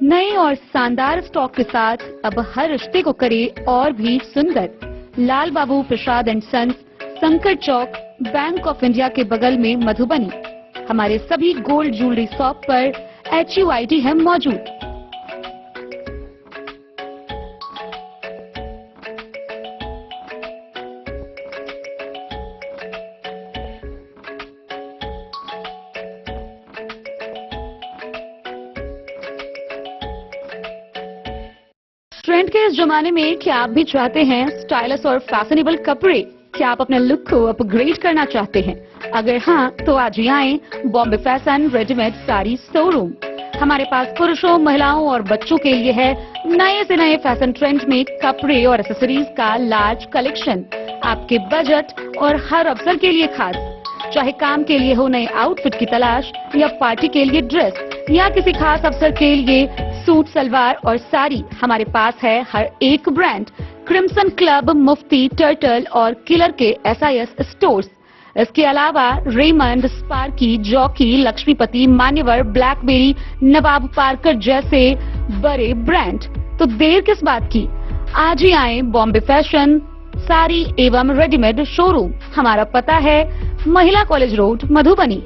[SPEAKER 7] नए और शानदार स्टॉक के साथ अब हर रिश्ते को करे और भी सुंदर। लाल बाबू प्रसाद एंड सन्स, संकट चौक, बैंक ऑफ इंडिया के बगल में, मधुबनी। हमारे सभी गोल्ड ज्वेलरी शॉप पर HUID है मौजूद। ट्रेंड के इस जमाने में क्या आप भी चाहते हैं स्टाइलिश और फैशनेबल कपड़े? क्या आप अपने लुक को अपग्रेड करना चाहते हैं? अगर हाँ, तो आज ही आएं Bombay fashion readymade sari showroom. हमारे पास पुरुषों, महिलाओं और बच्चों के लिए है नए से नए फैशन ट्रेंड में कपड़े और एक्सेसरीज का लार्ज कलेक्शन। आपके बजट और हर अवसर के लिए खास। चाहे काम के लिए हो नए आउटफिट की तलाश, या पार्टी के लिए ड्रेस, या किसी खास अवसर के लिए सूट, सलवार और साड़ी, हमारे पास है हर एक ब्रांड। क्रिम्सन क्लब, मुफ्ती, टर्टल और किलर के SIS स्टोर्स। इसके अलावा रेमंड, स्पार्की, जॉकी, लक्ष्मीपति, मान्यवर, ब्लैकबेरी, नवाब पार्कर जैसे बड़े ब्रांड। तो देर किस बात की, आज ही आए बॉम्बे फैशन साड़ी एवं रेडीमेड शोरूम। हमारा पता है महिला कॉलेज रोड, मधुबनी।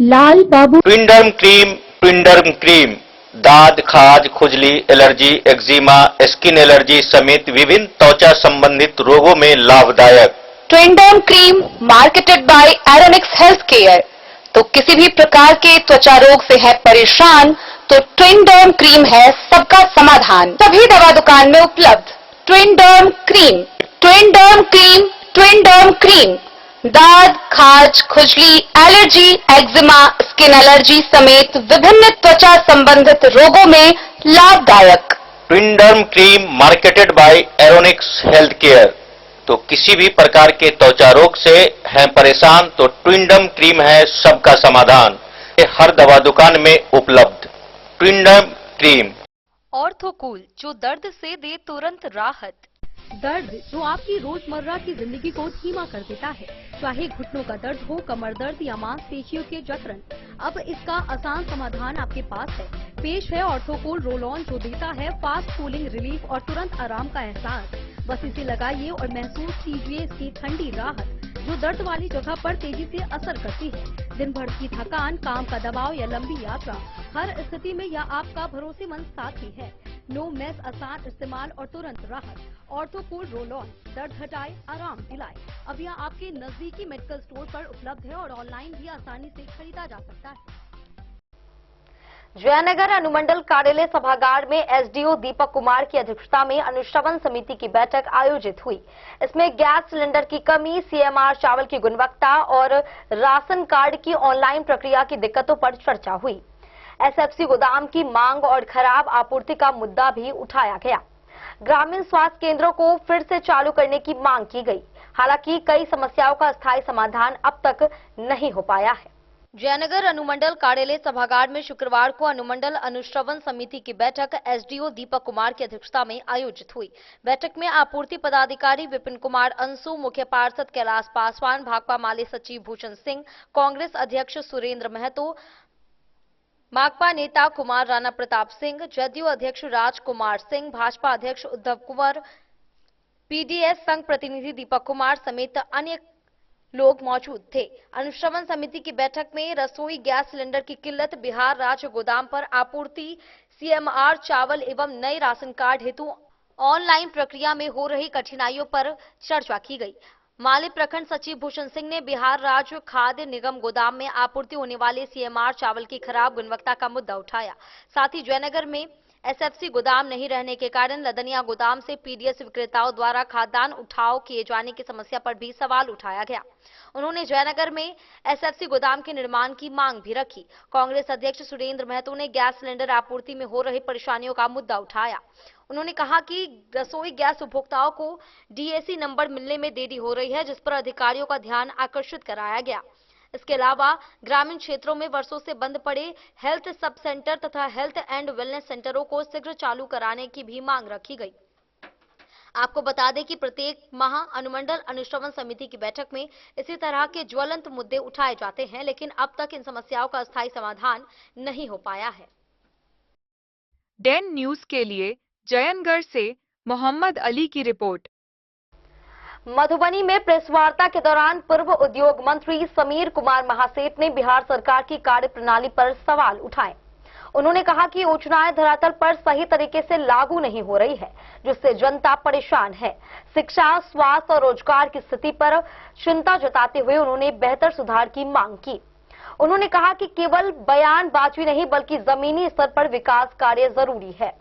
[SPEAKER 10] लाल बाबू
[SPEAKER 9] ट्विंडर्म क्रीम दाद, खाज, खुजली, एलर्जी, एक्जिमा, स्किन एलर्जी समेत विभिन्न त्वचा संबंधित रोगों में लाभदायक।
[SPEAKER 1] Twinderm cream marketed by Aeronix health care. तो किसी भी प्रकार के त्वचा रोग से है परेशान तो ट्विंडर्म क्रीम है सबका समाधान। सभी दवा दुकान में उपलब्ध। ट्विंडर्म क्रीम, ट्विंडर्म क्रीम, ट्विंडर्म क्रीम दाद, खाज, खुजली, एलर्जी, एक्जिमा, स्किन एलर्जी समेत विभिन्न त्वचा संबंधित रोगों में लाभदायक।
[SPEAKER 9] Twinderm cream marketed by Aeronix health care. तो किसी भी प्रकार के त्वचा रोग से हैं परेशान तो ट्विंडर्म क्रीम है सबका समाधान। ये हर दवा दुकान में उपलब्ध। ट्विंडर्म क्रीम।
[SPEAKER 1] ऑर्थोकूल, जो दर्द से दे तुरंत राहत।
[SPEAKER 10] दर्द जो आपकी रोजमर्रा की जिंदगी को धीमा कर देता है, चाहे घुटनों का दर्द हो, कमर दर्द या मांसपेशियों के जकड़न, अब इसका आसान समाधान आपके पास है। पेश है ऑर्थोकूल रोल ऑन, जो देता है फास्ट कूलिंग रिलीफ और तुरंत आराम का एहसास। बस इसे लगाइए और महसूस कीजिए इसकी ठंडी राहत, जो दर्द वाली जगह पर तेजी से असर करती है। दिन भर की थकान, काम का दबाव या लंबी यात्रा, हर स्थिति में यह आपका भरोसेमंद साथी है।
[SPEAKER 7] नो मेस आसान इस्तेमाल और तुरंत राहत। ऑर्थोकूल रोल ऑन, दर्द हटाए, आराम दिलाए। अब यह आपके नजदीकी मेडिकल स्टोर पर उपलब्ध है और ऑनलाइन भी आसानी से खरीदा जा सकता है।
[SPEAKER 1] जयनगर अनुमंडल कार्यालय सभागार में एसडीओ दीपक कुमार की अध्यक्षता में अनुश्रवण समिति की बैठक आयोजित हुई। इसमें गैस सिलेंडर की कमी, सीएमआर चावल की गुणवत्ता और राशन कार्ड की ऑनलाइन प्रक्रिया की दिक्कतों पर चर्चा हुई। एसएफसी गोदाम की मांग और खराब आपूर्ति का मुद्दा भी उठाया गया। ग्रामीण स्वास्थ्य केंद्रों को फिर से चालू करने की मांग की गई। हालांकि कई समस्याओं का स्थायी समाधान अब तक नहीं हो पाया है। जयनगर अनुमंडल कार्यालय सभागार में शुक्रवार को अनुमंडल अनुश्रवण समिति की बैठक एसडीओ दीपक कुमार की अध्यक्षता में आयोजित हुई। बैठक में आपूर्ति पदाधिकारी विपिन कुमार अंशु, मुख्य पार्षद कैलाश पासवान, भाकपा माले सचिव भूषण सिंह, कांग्रेस अध्यक्ष सुरेंद्र महतो, माकपा नेता कुमार राणा प्रताप सिंह, जदयू अध्यक्ष राजकुमार सिंह, भाजपा अध्यक्ष उद्धव कुंवर, पीडीएस संघ प्रतिनिधि दीपक कुमार समेत अन्य लोग मौजूद थे। अनुश्रवण समिति की बैठक में रसोई गैस सिलेंडर की किल्लत, बिहार राज्य गोदाम पर आपूर्ति, सीएमआर चावल एवं नए राशन कार्ड हेतु ऑनलाइन प्रक्रिया में हो रही कठिनाइयों पर चर्चा की गई। माले प्रखंड सचिव भूषण सिंह ने बिहार राज्य खाद्य निगम गोदाम में आपूर्ति होने वाले सीएमआर चावल की खराब गुणवत्ता का मुद्दा उठाया। साथ ही जयनगर में एसएफसी गोदाम नहीं रहने के कारण लदनिया गोदाम से पीडीएस विक्रेताओं द्वारा खाद्यान्न उठाव किए जाने की समस्या पर भी सवाल उठाया गया। उन्होंने जयनगर में एसएफसी गोदाम के निर्माण की मांग भी रखी। कांग्रेस अध्यक्ष सुरेंद्र महतो ने गैस सिलेंडर आपूर्ति में हो रही परेशानियों का मुद्दा उठाया। उन्होंने कहा कि रसोई गैस उपभोक्ताओं को डीएसी नंबर मिलने में देरी हो रही है, जिस पर अधिकारियों का ध्यान आकर्षित कराया गया। इसके अलावा ग्रामीण क्षेत्रों में वर्षों से बंद पड़े हेल्थ सब सेंटर तथा हेल्थ एंड वेलनेस सेंटरों को शीघ्र चालू कराने की भी मांग रखी गई। आपको बता दें कि प्रत्येक माह अनुमंडल अनुश्रवण समिति की बैठक में इसी तरह के ज्वलंत मुद्दे उठाए जाते हैं, लेकिन अब तक इन समस्याओं का स्थायी समाधान नहीं हो पाया है।
[SPEAKER 11] डेन न्यूज के लिए जयनगढ़ से मोहम्मद अली की रिपोर्ट।
[SPEAKER 1] मधुबनी में प्रेस वार्ता के दौरान पूर्व उद्योग मंत्री समीर कुमार महासेठ ने बिहार सरकार की कार्यप्रणाली पर सवाल उठाए। उन्होंने कहा कि योजनाएं धरातल पर सही तरीके से लागू नहीं हो रही है, जिससे जनता परेशान है। शिक्षा, स्वास्थ्य और रोजगार की स्थिति पर चिंता जताते हुए उन्होंने बेहतर सुधार की मांग की। उन्होंने कहा कि केवल बयानबाजी नहीं बल्कि जमीनी स्तर पर विकास कार्य जरूरी है।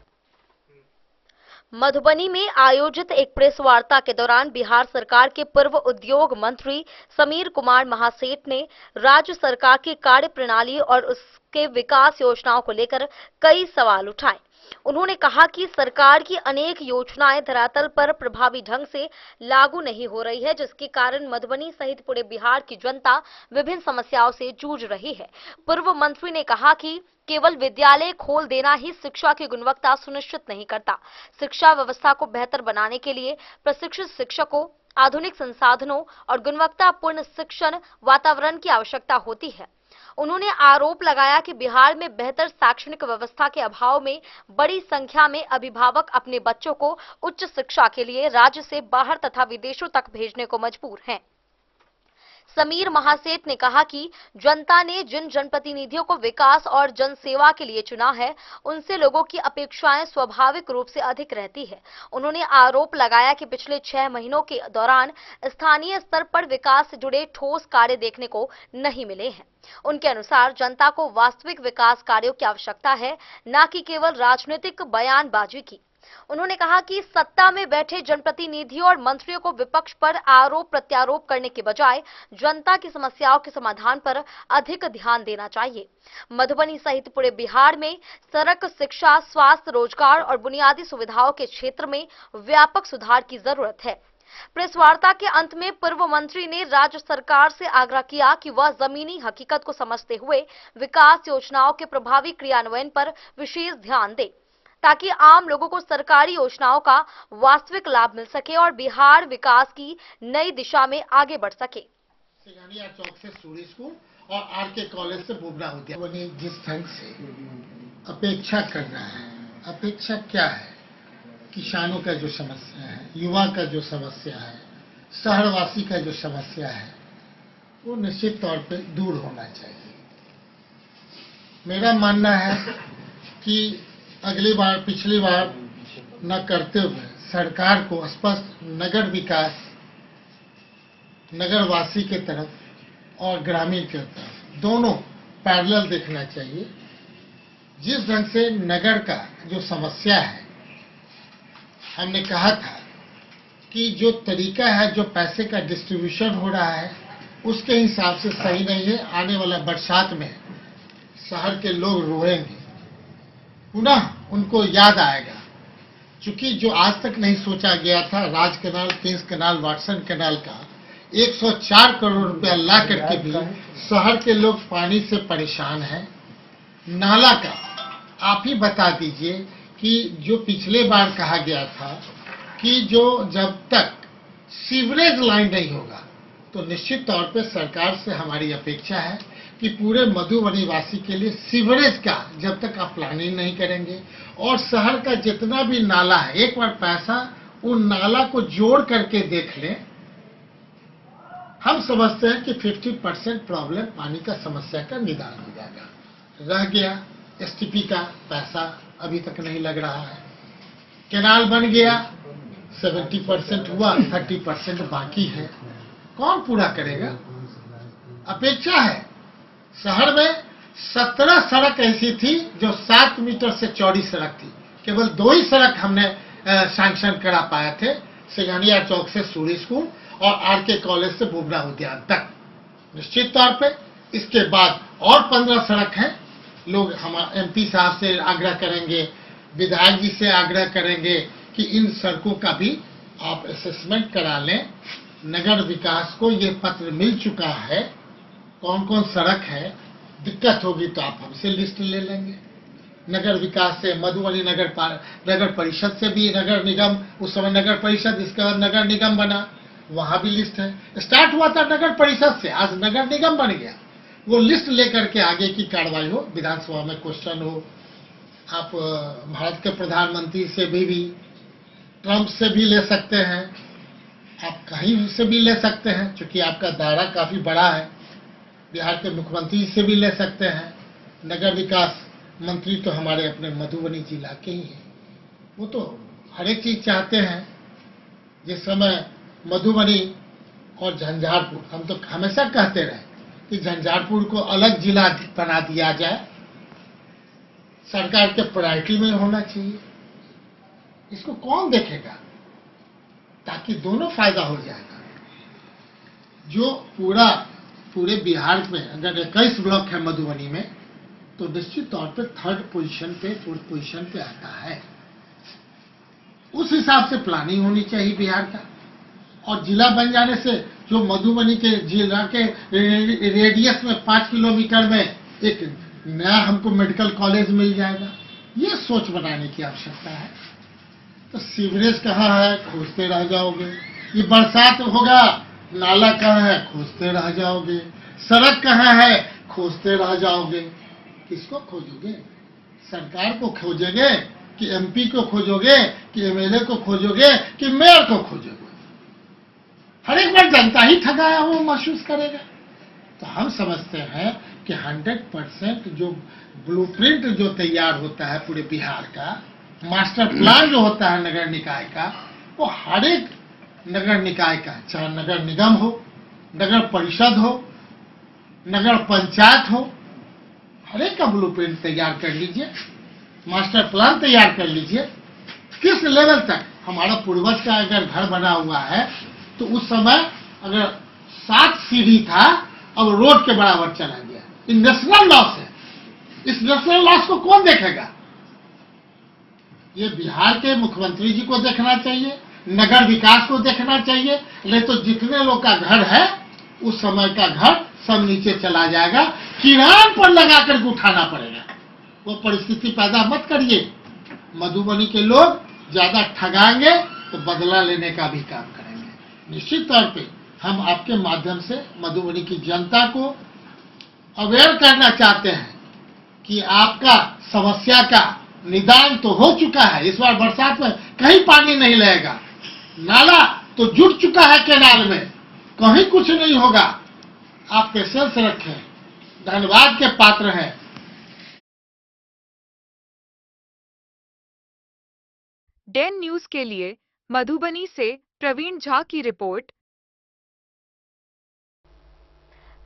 [SPEAKER 1] मधुबनी में आयोजित एक प्रेस वार्ता के दौरान बिहार सरकार के पूर्व उद्योग मंत्री समीर कुमार महासेठ ने राज्य सरकार की कार्यप्रणाली और उसके विकास योजनाओं को लेकर कई सवाल उठाए। उन्होंने कहा कि सरकार की अनेक योजनाएं धरातल पर प्रभावी ढंग से लागू नहीं हो रही है, जिसके कारण मधुबनी सहित पूरे बिहार की जनता विभिन्न समस्याओं से जूझ रही है। पूर्व मंत्री ने कहा कि केवल विद्यालय खोल देना ही शिक्षा की गुणवत्ता सुनिश्चित नहीं करता। शिक्षा व्यवस्था को बेहतर बनाने के लिए प्रशिक्षित शिक्षकों, आधुनिक संसाधनों और गुणवत्तापूर्ण शिक्षण वातावरण की आवश्यकता होती है। उन्होंने आरोप लगाया कि बिहार में बेहतर शैक्षणिक व्यवस्था के अभाव में बड़ी संख्या में अभिभावक अपने बच्चों को उच्च शिक्षा के लिए राज्य से बाहर तथा विदेशों तक भेजने को मजबूर हैं। समीर महासेठ ने कहा कि जनता ने जिन जनप्रतिनिधियों को विकास और जनसेवा के लिए चुना है, उनसे लोगों की अपेक्षाएं स्वाभाविक रूप से अधिक रहती है। उन्होंने आरोप लगाया कि पिछले 6 महीनों के दौरान स्थानीय स्तर पर विकास से जुड़े ठोस कार्य देखने को नहीं मिले हैं। उनके अनुसार जनता को वास्तविक विकास कार्यों की आवश्यकता है, न कि केवल राजनीतिक बयानबाजी की। उन्होंने कहा कि सत्ता में बैठे जनप्रतिनिधियों और मंत्रियों को विपक्ष पर आरोप प्रत्यारोप करने के बजाय जनता की समस्याओं के समाधान पर अधिक ध्यान देना चाहिए। मधुबनी सहित पूरे बिहार में सड़क, शिक्षा, स्वास्थ्य, रोजगार और बुनियादी सुविधाओं के क्षेत्र में व्यापक सुधार की जरूरत है। प्रेस वार्ता के अंत में पूर्व मंत्री ने राज्य सरकार से आग्रह किया कि वह जमीनी हकीकत को समझते हुए विकास योजनाओं के प्रभावी क्रियान्वयन पर विशेष ध्यान दे, ताकि आम लोगों को सरकारी योजनाओं का वास्तविक लाभ मिल सके और बिहार विकास की नई दिशा में आगे बढ़ सके।
[SPEAKER 12] सिंघानिया चौक से सूरी स्कूल और आरके कॉलेज से बुबरा हो गया। जिस ढंग से अपेक्षा कर रहा है, अपेक्षा क्या है? किसानों का जो समस्या है, युवा का जो समस्या है, शहरवासी का जो समस्या है, वो निश्चित तौर पे दूर होना चाहिए। मेरा मानना है कि अगली बार पिछली बार न करते हुए सरकार को स्पष्ट नगर विकास नगरवासी के तरफ और ग्रामीण के तरफ दोनों पैरेलल देखना चाहिए। जिस ढंग से नगर का जो समस्या है, हमने कहा था कि जो तरीका है, जो पैसे का डिस्ट्रीब्यूशन हो रहा है, उसके हिसाब से सही नहीं है। आने वाला बरसात में शहर के लोग रोएंगे, पुनः उनको याद आएगा। चूंकि जो आज तक नहीं सोचा गया था, Raj canal, kings canal, Watson canal का 104 करोड़ रुपया ला करके भी शहर के लोग पानी से परेशान हैं। नाला का आप ही बता दीजिए कि जो पिछले बार कहा गया था कि जो जब तक सीवरेज लाइन नहीं होगा, तो निश्चित तौर पे सरकार से हमारी अपेक्षा है कि पूरे मधुबनी वासी के लिए सीवरेज का जब तक आप प्लानिंग नहीं करेंगे और शहर का जितना भी नाला है, एक बार पैसा उन नाला को जोड़ करके देख लें। हम समझते हैं कि 50% प्रॉब्लम पानी का समस्या का निदान हो जाएगा। रह गया एसटीपी का पैसा अभी तक नहीं लग रहा है। कैनाल बन गया, 70% हुआ, 30% बाकी है। कौन पूरा करेगा? अपेक्षा है। शहर में 17 सड़क ऐसी थी जो 7 मीटर से चौड़ी सड़क थी। केवल 2 ही सड़क हमने सैंक्शन करा पाए थे, सिंघानिया चौक से सूरी स्कूल और आरके कॉलेज से बुबरा उद्यान तक। निश्चित तौर पे इसके बाद और 15 सड़क हैं। लोग हमारे एमपी साहब से आग्रह करेंगे, विधायक जी से आग्रह करेंगे कि इन सड़कों का भी आप असेसमेंट करा लें। नगर विकास को ये पत्र मिल चुका है, कौन कौन सड़क है। दिक्कत होगी तो आप हमसे लिस्ट ले लेंगे। नगर विकास से मधुबनी नगर परिषद से भी, नगर निगम, उस समय नगर परिषद, इसके बाद नगर निगम बना, वहां भी लिस्ट है। स्टार्ट हुआ था नगर परिषद से, आज नगर निगम बन गया। वो लिस्ट लेकर के आगे की कार्रवाई हो, विधानसभा में क्वेश्चन हो। आप भारत के प्रधानमंत्री से भी ट्रंप से भी ले सकते हैं, आप कहीं से भी ले सकते हैं, क्योंकि आपका दायरा काफी बड़ा है। बिहार के मुख्यमंत्री से भी ले सकते हैं। नगर विकास मंत्री तो हमारे अपने मधुबनी जिला के ही हैं, वो तो हर एक चीज चाहते हैं। जिस समय मधुबनी और झंझारपुर, हम तो हमेशा कहते रहे कि झंझारपुर को अलग जिला बना दिया जाए, सरकार के प्रायोरिटी में होना चाहिए। इसको कौन देखेगा? ताकि दोनों फायदा हो जाएगा। जो पूरे बिहार में अगर 21 ब्लॉक है मधुबनी में, तो निश्चित तौर पे 3rd पोजीशन पे, 4th पोजीशन पे आता है। उस हिसाब से प्लानिंग होनी चाहिए बिहार का। और जिला बन जाने से जो मधुबनी के जिला के रेडियस में 5 किलोमीटर में एक नया हमको मेडिकल कॉलेज मिल जाएगा। ये सोच बनाने की आवश्यकता है। तो सीवरेज कहाँ है, खोजते रह जाओगे। ये बरसात होगा, नाला कहाँ है, खोजते रह जाओगे। सड़क कहाँ है, खोजते रह जाओगे। किसको खोजोगे? सरकार को खोजोगे कि एमपी को खोजोगे कि एमएलए को खोजोगे कि मेयर को खोजोगे? हर एक बार जनता ही ठगाया हुआ महसूस करेगा। तो हम समझते हैं कि 100% जो ब्लूप्रिंट जो तैयार होता है पूरे बिहार का, मास्टर प्लान जो होता है नगर निकाय का, वो हर एक नगर निकाय का, चाहे नगर निगम हो, नगर परिषद हो, नगर पंचायत हो, हर एक का ब्लूप्रिंट तैयार कर लीजिए, मास्टर प्लान तैयार कर लीजिए। किस लेवल तक हमारा पूर्वज का अगर घर बना हुआ है तो उस समय अगर 7 सीढ़ी था, अब रोड के बराबर चला गया। ये नेशनल लॉस है। इस नेशनल लॉस को कौन देखेगा? ये बिहार के मुख्यमंत्री जी को देखना चाहिए, नगर विकास को देखना चाहिए। नहीं तो जितने लोग का घर है उस समय का घर सब नीचे चला जाएगा, किरान पर लगा करके उठाना पड़ेगा। वो परिस्थिति पैदा मत करिए। मधुबनी के लोग ज्यादा ठगाएंगे तो बदला लेने का भी काम करेंगे। निश्चित तौर पे हम आपके माध्यम से मधुबनी की जनता को अवेयर करना चाहते हैं कि आपका समस्या का निदान तो हो चुका है। इस बार बरसात में कहीं पानी नहीं लगेगा, नाला तो जुट चुका है कैनाल में, कहीं कुछ नहीं होगा। आप पेशेंस रखें, धन्यवाद के पात्र हैं।
[SPEAKER 11] डेन न्यूज के लिए मधुबनी से प्रवीण झा की रिपोर्ट।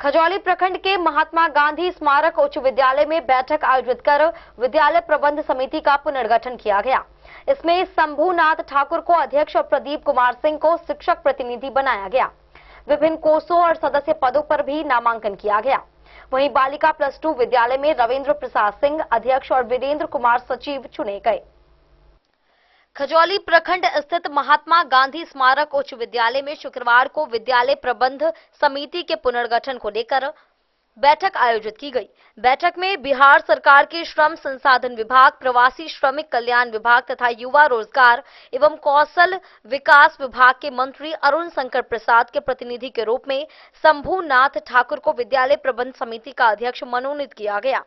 [SPEAKER 1] खजौली प्रखंड के महात्मा गांधी स्मारक उच्च विद्यालय में बैठक आयोजित कर विद्यालय प्रबंध समिति का पुनर्गठन किया गया। इसमें शंभूनाथ ठाकुर को अध्यक्ष और प्रदीप कुमार सिंह को शिक्षक प्रतिनिधि बनाया गया। विभिन्न कोषों और सदस्य पदों पर भी नामांकन किया गया। वहीं बालिका +2 विद्यालय में रविंद्र प्रसाद सिंह अध्यक्ष और वीरेंद्र कुमार सचिव चुने गए। खजौली प्रखंड स्थित महात्मा गांधी स्मारक उच्च विद्यालय में शुक्रवार को विद्यालय प्रबंध समिति के पुनर्गठन को लेकर बैठक आयोजित की गई। बैठक में बिहार सरकार के श्रम संसाधन विभाग, प्रवासी श्रमिक कल्याण विभाग तथा युवा रोजगार एवं कौशल विकास विभाग के मंत्री अरुण शंकर प्रसाद के प्रतिनिधि के रूप में शंभूनाथ ठाकुर को विद्यालय प्रबंध समिति का अध्यक्ष मनोनीत किया गया।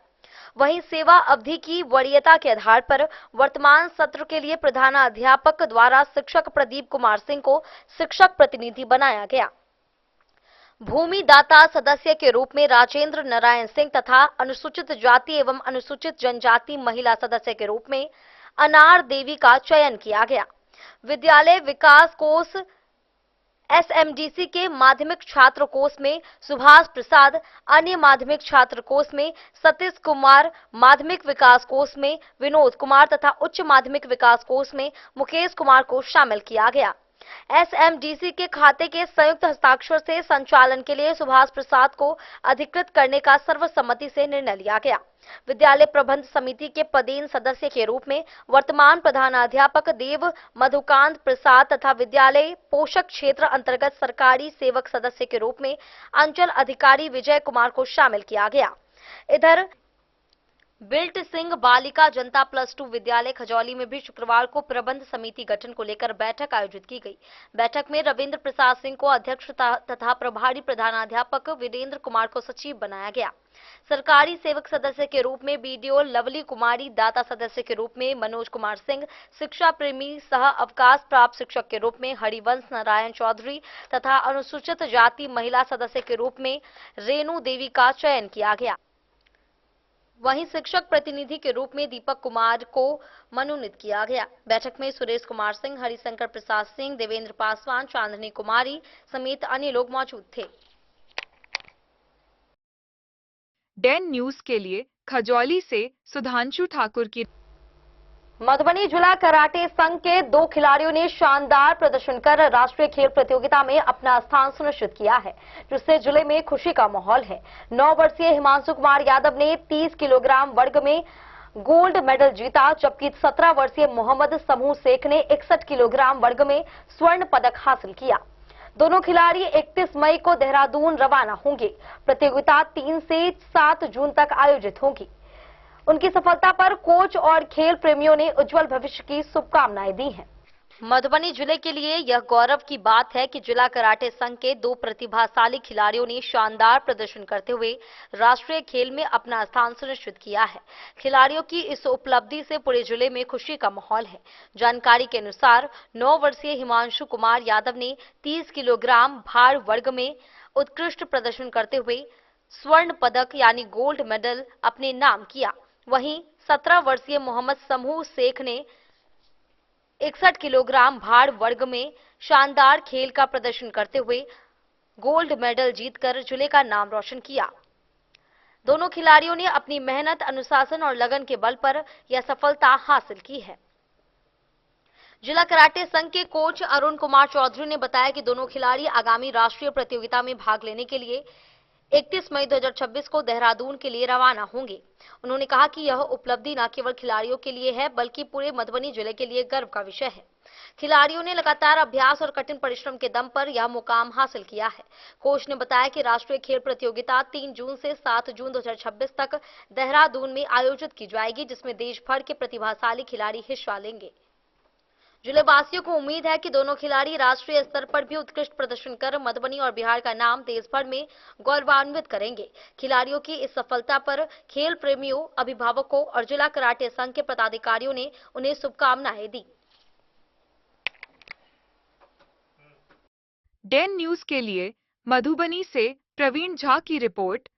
[SPEAKER 1] वहीं सेवा अवधि की वरीयता के आधार पर वर्तमान सत्र के लिए प्रधानाध्यापक द्वारा शिक्षक प्रदीप कुमार सिंह को शिक्षक प्रतिनिधि बनाया गया। भूमि दाता सदस्य के रूप में राजेंद्र नारायण सिंह तथा अनुसूचित जाति एवं अनुसूचित जनजाति महिला सदस्य के रूप में अनार देवी का चयन किया गया। विद्यालय विकास कोष SMDC के माध्यमिक छात्र कोष में सुभाष प्रसाद, अन्य माध्यमिक छात्र कोष में सतीश कुमार, माध्यमिक विकास कोष में विनोद कुमार तथा उच्च माध्यमिक विकास कोष में मुकेश कुमार को शामिल किया गया। SMDC के खाते के संयुक्त हस्ताक्षर से संचालन के लिए सुभाष प्रसाद को अधिकृत करने का सर्वसम्मति से निर्णय लिया गया। विद्यालय प्रबंध समिति के पदेन सदस्य के रूप में वर्तमान प्रधानाध्यापक देव मधुकांत प्रसाद तथा विद्यालय पोषक क्षेत्र अंतर्गत सरकारी सेवक सदस्य के रूप में अंचल अधिकारी विजय कुमार को शामिल किया गया। इधर बिल्ट सिंह बालिका जनता +2 विद्यालय खजौली में भी शुक्रवार को प्रबंध समिति गठन को लेकर बैठक आयोजित की गई। बैठक में रविंद्र प्रसाद सिंह को अध्यक्ष तथा प्रभारी प्रधानाध्यापक वीरेंद्र कुमार को सचिव बनाया गया। सरकारी सेवक सदस्य के रूप में BDO लवली कुमारी, दाता सदस्य के रूप में मनोज कुमार सिंह, शिक्षा प्रेमी सह अवकाश प्राप्त शिक्षक के रूप में हरिवंश नारायण चौधरी तथा अनुसूचित जाति महिला सदस्य के रूप में रेणु देवी का चयन किया गया। वहीं शिक्षक प्रतिनिधि के रूप में दीपक कुमार को मनोनीत किया गया। बैठक में सुरेश कुमार सिंह, हरिशंकर प्रसाद सिंह, देवेंद्र पासवान, चांदनी कुमारी समेत अन्य लोग मौजूद थे।
[SPEAKER 11] डेन न्यूज के लिए खजौली से सुधांशु ठाकुर की।
[SPEAKER 1] मधुबनी जिला कराटे संघ के 2 खिलाड़ियों ने शानदार प्रदर्शन कर राष्ट्रीय खेल प्रतियोगिता में अपना स्थान सुनिश्चित किया है, जिससे जिले में खुशी का माहौल है। 9 वर्षीय हिमांशु कुमार यादव ने 30 किलोग्राम वर्ग में गोल्ड मेडल जीता, जबकि 17 वर्षीय मोहम्मद समूह शेख ने 61 किलोग्राम वर्ग में स्वर्ण पदक हासिल किया। दोनों खिलाड़ी 31 मई को देहरादून रवाना होंगे। प्रतियोगिता 3 से 7 जून तक आयोजित होगी। उनकी सफलता पर कोच और खेल प्रेमियों ने उज्जवल भविष्य की शुभकामनाएं दी हैं। मधुबनी जिले के लिए यह गौरव की बात है कि जिला कराटे संघ के 2 प्रतिभाशाली खिलाड़ियों ने शानदार प्रदर्शन करते हुए राष्ट्रीय खेल में अपना स्थान सुनिश्चित किया है। खिलाड़ियों की इस उपलब्धि से पूरे जिले में खुशी का माहौल है। जानकारी के अनुसार 9 वर्षीय हिमांशु कुमार यादव ने 30 किलोग्राम भार वर्ग में उत्कृष्ट प्रदर्शन करते हुए स्वर्ण पदक यानी गोल्ड मेडल अपने नाम किया। वहीं 17 वर्षीय मोहम्मद समूह शेख ने 61 किलोग्राम भार वर्ग में शानदार खेल का प्रदर्शन करते हुए गोल्ड मेडल जीतकर जिले का नाम रोशन किया। दोनों खिलाड़ियों ने अपनी मेहनत, अनुशासन और लगन के बल पर यह सफलता हासिल की है। जिला कराटे संघ के कोच अरुण कुमार चौधरी ने बताया कि दोनों खिलाड़ी आगामी राष्ट्रीय प्रतियोगिता में भाग लेने के लिए 31 मई 2026 को देहरादून के लिए रवाना होंगे। उन्होंने कहा कि यह उपलब्धि न केवल खिलाड़ियों के लिए है, बल्कि पूरे मधुबनी जिले के लिए गर्व का विषय है। खिलाड़ियों ने लगातार अभ्यास और कठिन परिश्रम के दम पर यह मुकाम हासिल किया है। कोच ने बताया कि राष्ट्रीय खेल प्रतियोगिता 3 जून से 7 जून 2026 तक देहरादून में आयोजित की जाएगी, जिसमें देश भर के प्रतिभाशाली खिलाड़ी हिस्सा लेंगे। जिलेवासियों को उम्मीद है कि दोनों खिलाड़ी राष्ट्रीय स्तर पर भी उत्कृष्ट प्रदर्शन कर मधुबनी और बिहार का नाम देश भर में गौरवान्वित करेंगे। खिलाड़ियों की इस सफलता पर खेल प्रेमियों, अभिभावकों और जिला कराटे संघ के पदाधिकारियों ने उन्हें शुभकामनाएं दी।
[SPEAKER 11] डेन न्यूज के लिए मधुबनी से प्रवीण झा की रिपोर्ट।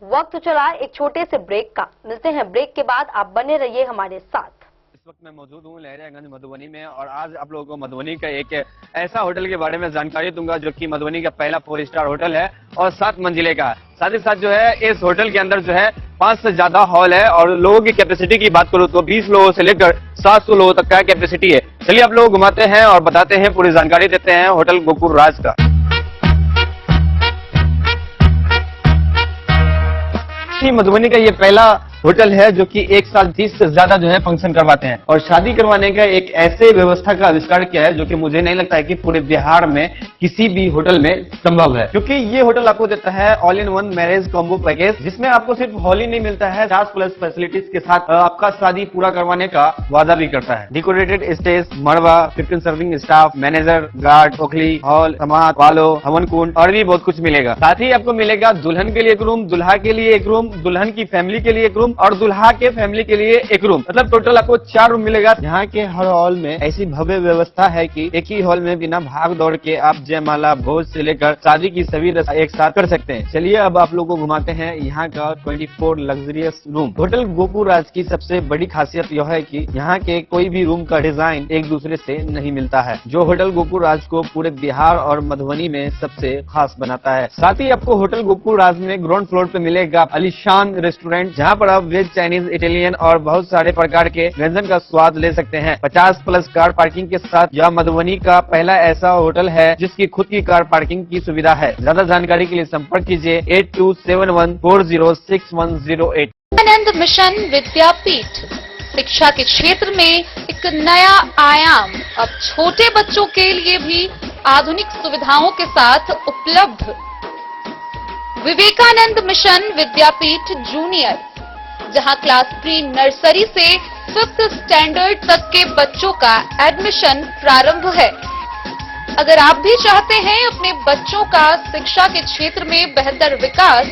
[SPEAKER 1] वक्त चला एक छोटे से ब्रेक का। मिलते हैं ब्रेक के बाद। आप बने रहिए हमारे साथ।
[SPEAKER 13] वक्त मैं मौजूद हूँ लहरियागंज मधुबनी में और आज आप लोगों को मधुबनी का एक ऐसा होटल के बारे में जानकारी दूंगा जो कि मधुबनी का पहला 4 स्टार होटल है और 7 मंजिले का। साथ ही साथ जो है इस होटल के अंदर जो है 5 से ज्यादा हॉल है और लोगों की कैपेसिटी की बात करूँ तो 20 लोगों से लेकर 700 लोगों तक का कैपेसिटी है। चलिए आप लोग घुमाते हैं और बताते हैं, पूरी जानकारी देते हैं होटल गोकुल राज का। मधुबनी का ये पहला होटल है जो कि एक साथ 30 से ज्यादा जो है फंक्शन करवाते हैं और शादी करवाने का एक ऐसे व्यवस्था का आविष्कार किया है जो कि मुझे नहीं लगता है कि पूरे बिहार में किसी भी होटल में संभव है, क्योंकि ये होटल आपको देता है all in one marriage combo package, जिसमें आपको सिर्फ हॉल ही नहीं मिलता है, 50+ फैसिलिटीज के साथ आपका शादी पूरा करवाने का वादा भी करता है। डेकोरेटेड स्टेज, मड़वा, 15 सर्विंग स्टाफ, मैनेजर, गार्ड, ओखली, हॉल, समाज, वालो, हवन कुंड और भी बहुत कुछ मिलेगा। साथ ही आपको मिलेगा दुल्हन के लिए एक रूम, दुल्हा के लिए एक रूम, दुल्हन की फैमिली के लिए एक रूम और दुल्हा के फैमिली के लिए एक रूम, मतलब टोटल आपको 4 रूम मिलेगा। यहाँ के हर हॉल में ऐसी भव्य व्यवस्था है कि एक ही हॉल में बिना भाग दौड़ के आप जयमाला, भोज से लेकर शादी की सभी रस्म एक साथ कर सकते हैं। चलिए अब आप लोगों को घुमाते हैं यहाँ का 24 लग्जरियस रूम। होटल गोकुल राज की सबसे बड़ी खासियत यह है कि यहाँ के कोई भी रूम का डिजाइन एक दूसरे से नहीं मिलता है, जो होटल गोकुल राज को पूरे बिहार और मधुबनी में सबसे खास बनाता है। साथ ही आपको होटल गोकुल राज में ग्राउंड फ्लोर पे मिलेगा आलीशान रेस्टोरेंट, जहाँ पर आप वेज, चाइनीज, इटालियन और बहुत सारे प्रकार के व्यंजन का स्वाद ले सकते हैं। 50+ कार पार्किंग के साथ यह मधुबनी का पहला ऐसा होटल है जिसकी खुद की कार पार्किंग की सुविधा है। ज्यादा जानकारी के लिए संपर्क कीजिए 8271406108।
[SPEAKER 7] विवेकानंद मिशन विद्यापीठ शिक्षा के क्षेत्र में एक नया आयाम अब छोटे बच्चों के लिए भी आधुनिक सुविधाओं के साथ उपलब्ध। विवेकानंद मिशन विद्यापीठ जूनियर, जहां क्लास प्री नर्सरी से 5th स्टैंडर्ड तक के बच्चों का एडमिशन प्रारंभ है। अगर आप भी चाहते हैं अपने बच्चों का शिक्षा के क्षेत्र में बेहतर विकास,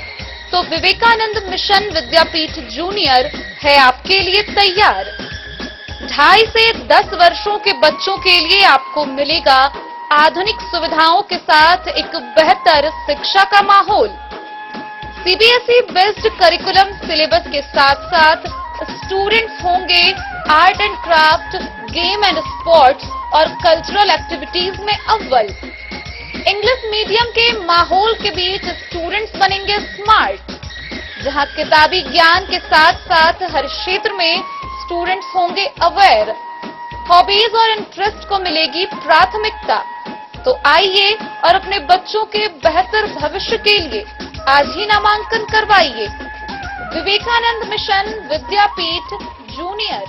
[SPEAKER 7] तो विवेकानंद मिशन विद्यापीठ जूनियर है आपके लिए तैयार। 2.5 से 10 वर्षों के बच्चों के लिए आपको मिलेगा आधुनिक सुविधाओं के साथ एक बेहतर शिक्षा का माहौल। सीबीएसई बेस्ड करिकुलम सिलेबस के साथ साथ स्टूडेंट्स होंगे art and craft, game and sports और कल्चरल एक्टिविटीज में अव्वल। इंग्लिश मीडियम के माहौल के बीच स्टूडेंट्स बनेंगे स्मार्ट, जहां किताबी ज्ञान के साथ साथ हर क्षेत्र में स्टूडेंट्स होंगे अवेयर। हॉबीज और इंटरेस्ट को मिलेगी प्राथमिकता। तो आइए और अपने बच्चों के बेहतर भविष्य के लिए आज ही नामांकन करवाइए। विवेकानंद मिशन विद्यापीठ जूनियर,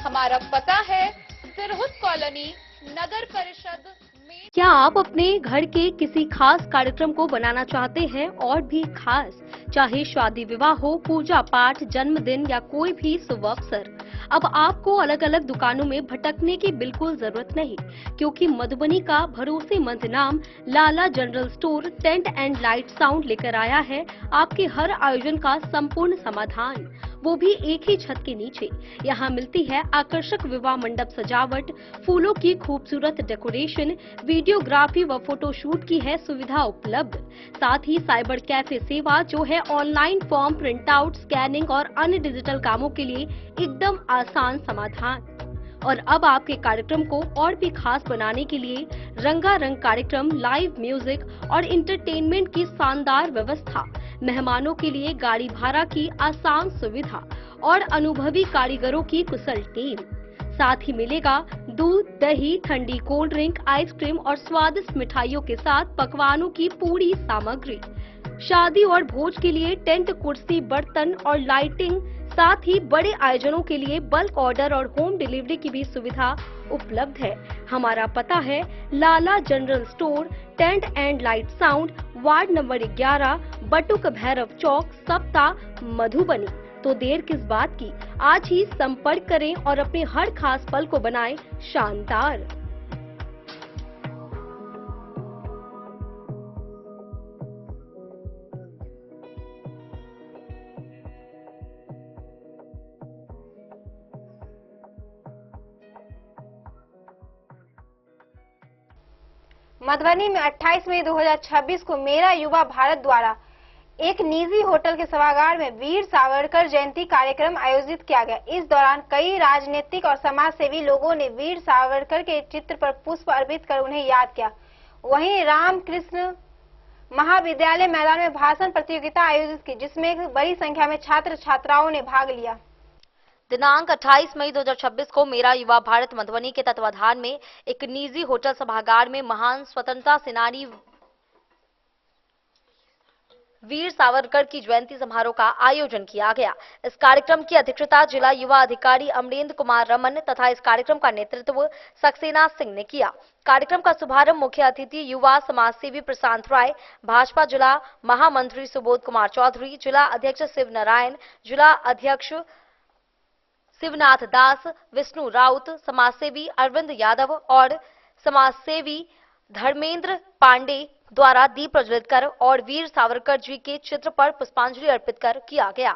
[SPEAKER 7] हमारा पता है सिरहुत कॉलोनी, नगर परिषद में।
[SPEAKER 10] क्या आप अपने घर के किसी खास कार्यक्रम को बनाना चाहते हैं और भी खास, चाहे शादी विवाह हो, पूजा पाठ, जन्मदिन या कोई भी शुभ अवसर? अब आपको अलग अलग दुकानों में भटकने की बिल्कुल जरूरत नहीं, क्योंकि मधुबनी का भरोसेमंद नाम Lala general store tent and light sound लेकर आया है आपके हर आयोजन का संपूर्ण समाधान, वो भी एक ही छत के नीचे। यहाँ मिलती है आकर्षक विवाह मंडप सजावट, फूलों की खूबसूरत डेकोरेशन, वीडियोग्राफी व फोटोशूट की है सुविधा उपलब्ध। साथ ही साइबर कैफे सेवा, जो है online form print out, scanning और अन्य डिजिटल कामों के लिए एकदम आसान समाधान। और अब आपके कार्यक्रम को और भी खास बनाने के लिए रंगारंग कार्यक्रम, लाइव म्यूजिक और इंटरटेनमेंट की शानदार व्यवस्था, मेहमानों के लिए गाड़ी भाड़ा की आसान सुविधा और अनुभवी कारीगरों की कुशल टीम। साथ ही मिलेगा दूध, दही, ठंडी कोल्ड ड्रिंक, आइसक्रीम और स्वादिष्ट मिठाइयों के साथ पकवानों की पूरी सामग्री। शादी और भोज के लिए टेंट, कुर्सी, बर्तन और लाइटिंग, साथ ही बड़े आयोजनों के लिए बल्क ऑर्डर और होम डिलीवरी की भी सुविधा उपलब्ध है। हमारा पता है Lala general store tent and light sound, ward number 11, Batuk Bhairav Chowk, Sapta, Madhubani. तो देर किस बात की, आज ही संपर्क करें और अपने हर खास पल को बनाएं शानदार।
[SPEAKER 14] मधुबनी में 28 मई 2026 को मेरा युवा भारत द्वारा एक निजी होटल के सभागार में वीर सावरकर जयंती कार्यक्रम आयोजित किया गया। इस दौरान कई राजनीतिक और समाज सेवी लोगों ने वीर सावरकर के चित्र पर पुष्प अर्पित कर उन्हें याद किया। वहीं रामकृष्ण महाविद्यालय मैदान में भाषण प्रतियोगिता आयोजित की, जिसमें बड़ी संख्या में छात्र छात्राओं ने भाग लिया।
[SPEAKER 1] दिनांक 28 मई 2026 को मेरा युवा भारत मधुबनी के तत्वाधान में एक निजी होटल सभागार में महान स्वतंत्रता सेनानी वीर सावरकर की जयंती समारोह का आयोजन किया गया। इस कार्यक्रम की अध्यक्षता जिला युवा अधिकारी अमरेंद्र कुमार रमन तथा इस कार्यक्रम का नेतृत्व सक्सेना सिंह ने किया। कार्यक्रम का शुभारंभ मुख्य अतिथि युवा समाजसेवी प्रशांत राय, भाजपा जिला महामंत्री सुबोध कुमार चौधरी, जिला अध्यक्ष शिव नारायण, जिला अध्यक्ष शिवनाथ दास, विष्णु राउत, समाजसेवी अरविंद यादव और समाजसेवी धर्मेंद्र पांडे द्वारा दीप प्रज्वलित कर और वीर सावरकर जी के चित्र पर पुष्पांजलि अर्पित कर किया गया।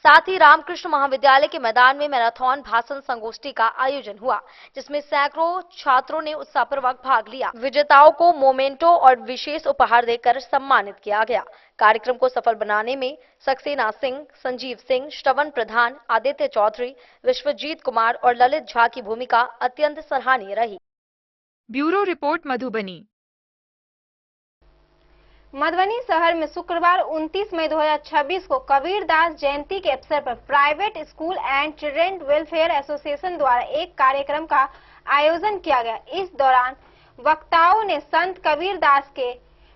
[SPEAKER 1] साथ ही रामकृष्ण महाविद्यालय के मैदान में मैराथन भाषण संगोष्ठी का आयोजन हुआ, जिसमें सैकड़ों छात्रों ने उत्साहपूर्वक भाग लिया। विजेताओं को मोमेंटो और विशेष उपहार देकर सम्मानित किया गया। कार्यक्रम को सफल बनाने में सक्सेना सिंह, संजीव सिंह, श्रवण प्रधान, आदित्य चौधरी, विश्वजीत कुमार और ललित झा की भूमिका अत्यंत सराहनीय रही।
[SPEAKER 11] Bureau report Madhubani.
[SPEAKER 14] मधुबनी शहर में शुक्रवार 29 मई 2026 को कबीरदास जयंती के अवसर पर private school and children welfare association द्वारा एक कार्यक्रम का आयोजन किया गया। इस दौरान वक्ताओं ने संत कबीरदास के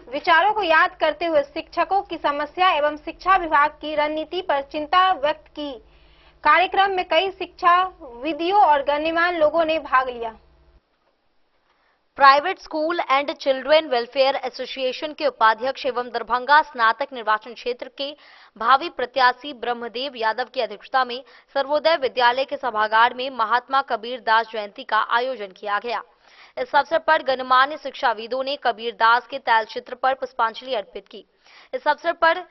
[SPEAKER 14] विचारों को याद करते हुए शिक्षकों की समस्या एवं शिक्षा विभाग की रणनीति पर चिंता व्यक्त की। कार्यक्रम में कई शिक्षाविदों और गणमान्य लोगों ने भाग लिया।
[SPEAKER 1] Private school and children welfare association के उपाध्यक्ष एवं दरभंगा स्नातक निर्वाचन क्षेत्र के भावी प्रत्याशी ब्रह्मदेव यादव की अध्यक्षता में सर्वोदय विद्यालय के सभागार में महात्मा कबीरदास जयंती का आयोजन किया गया। इस अवसर पर गणमान्य शिक्षाविदों ने कबीरदास के तैलचित्र पर पुष्पांजलि अर्पित की। इस अवसर पर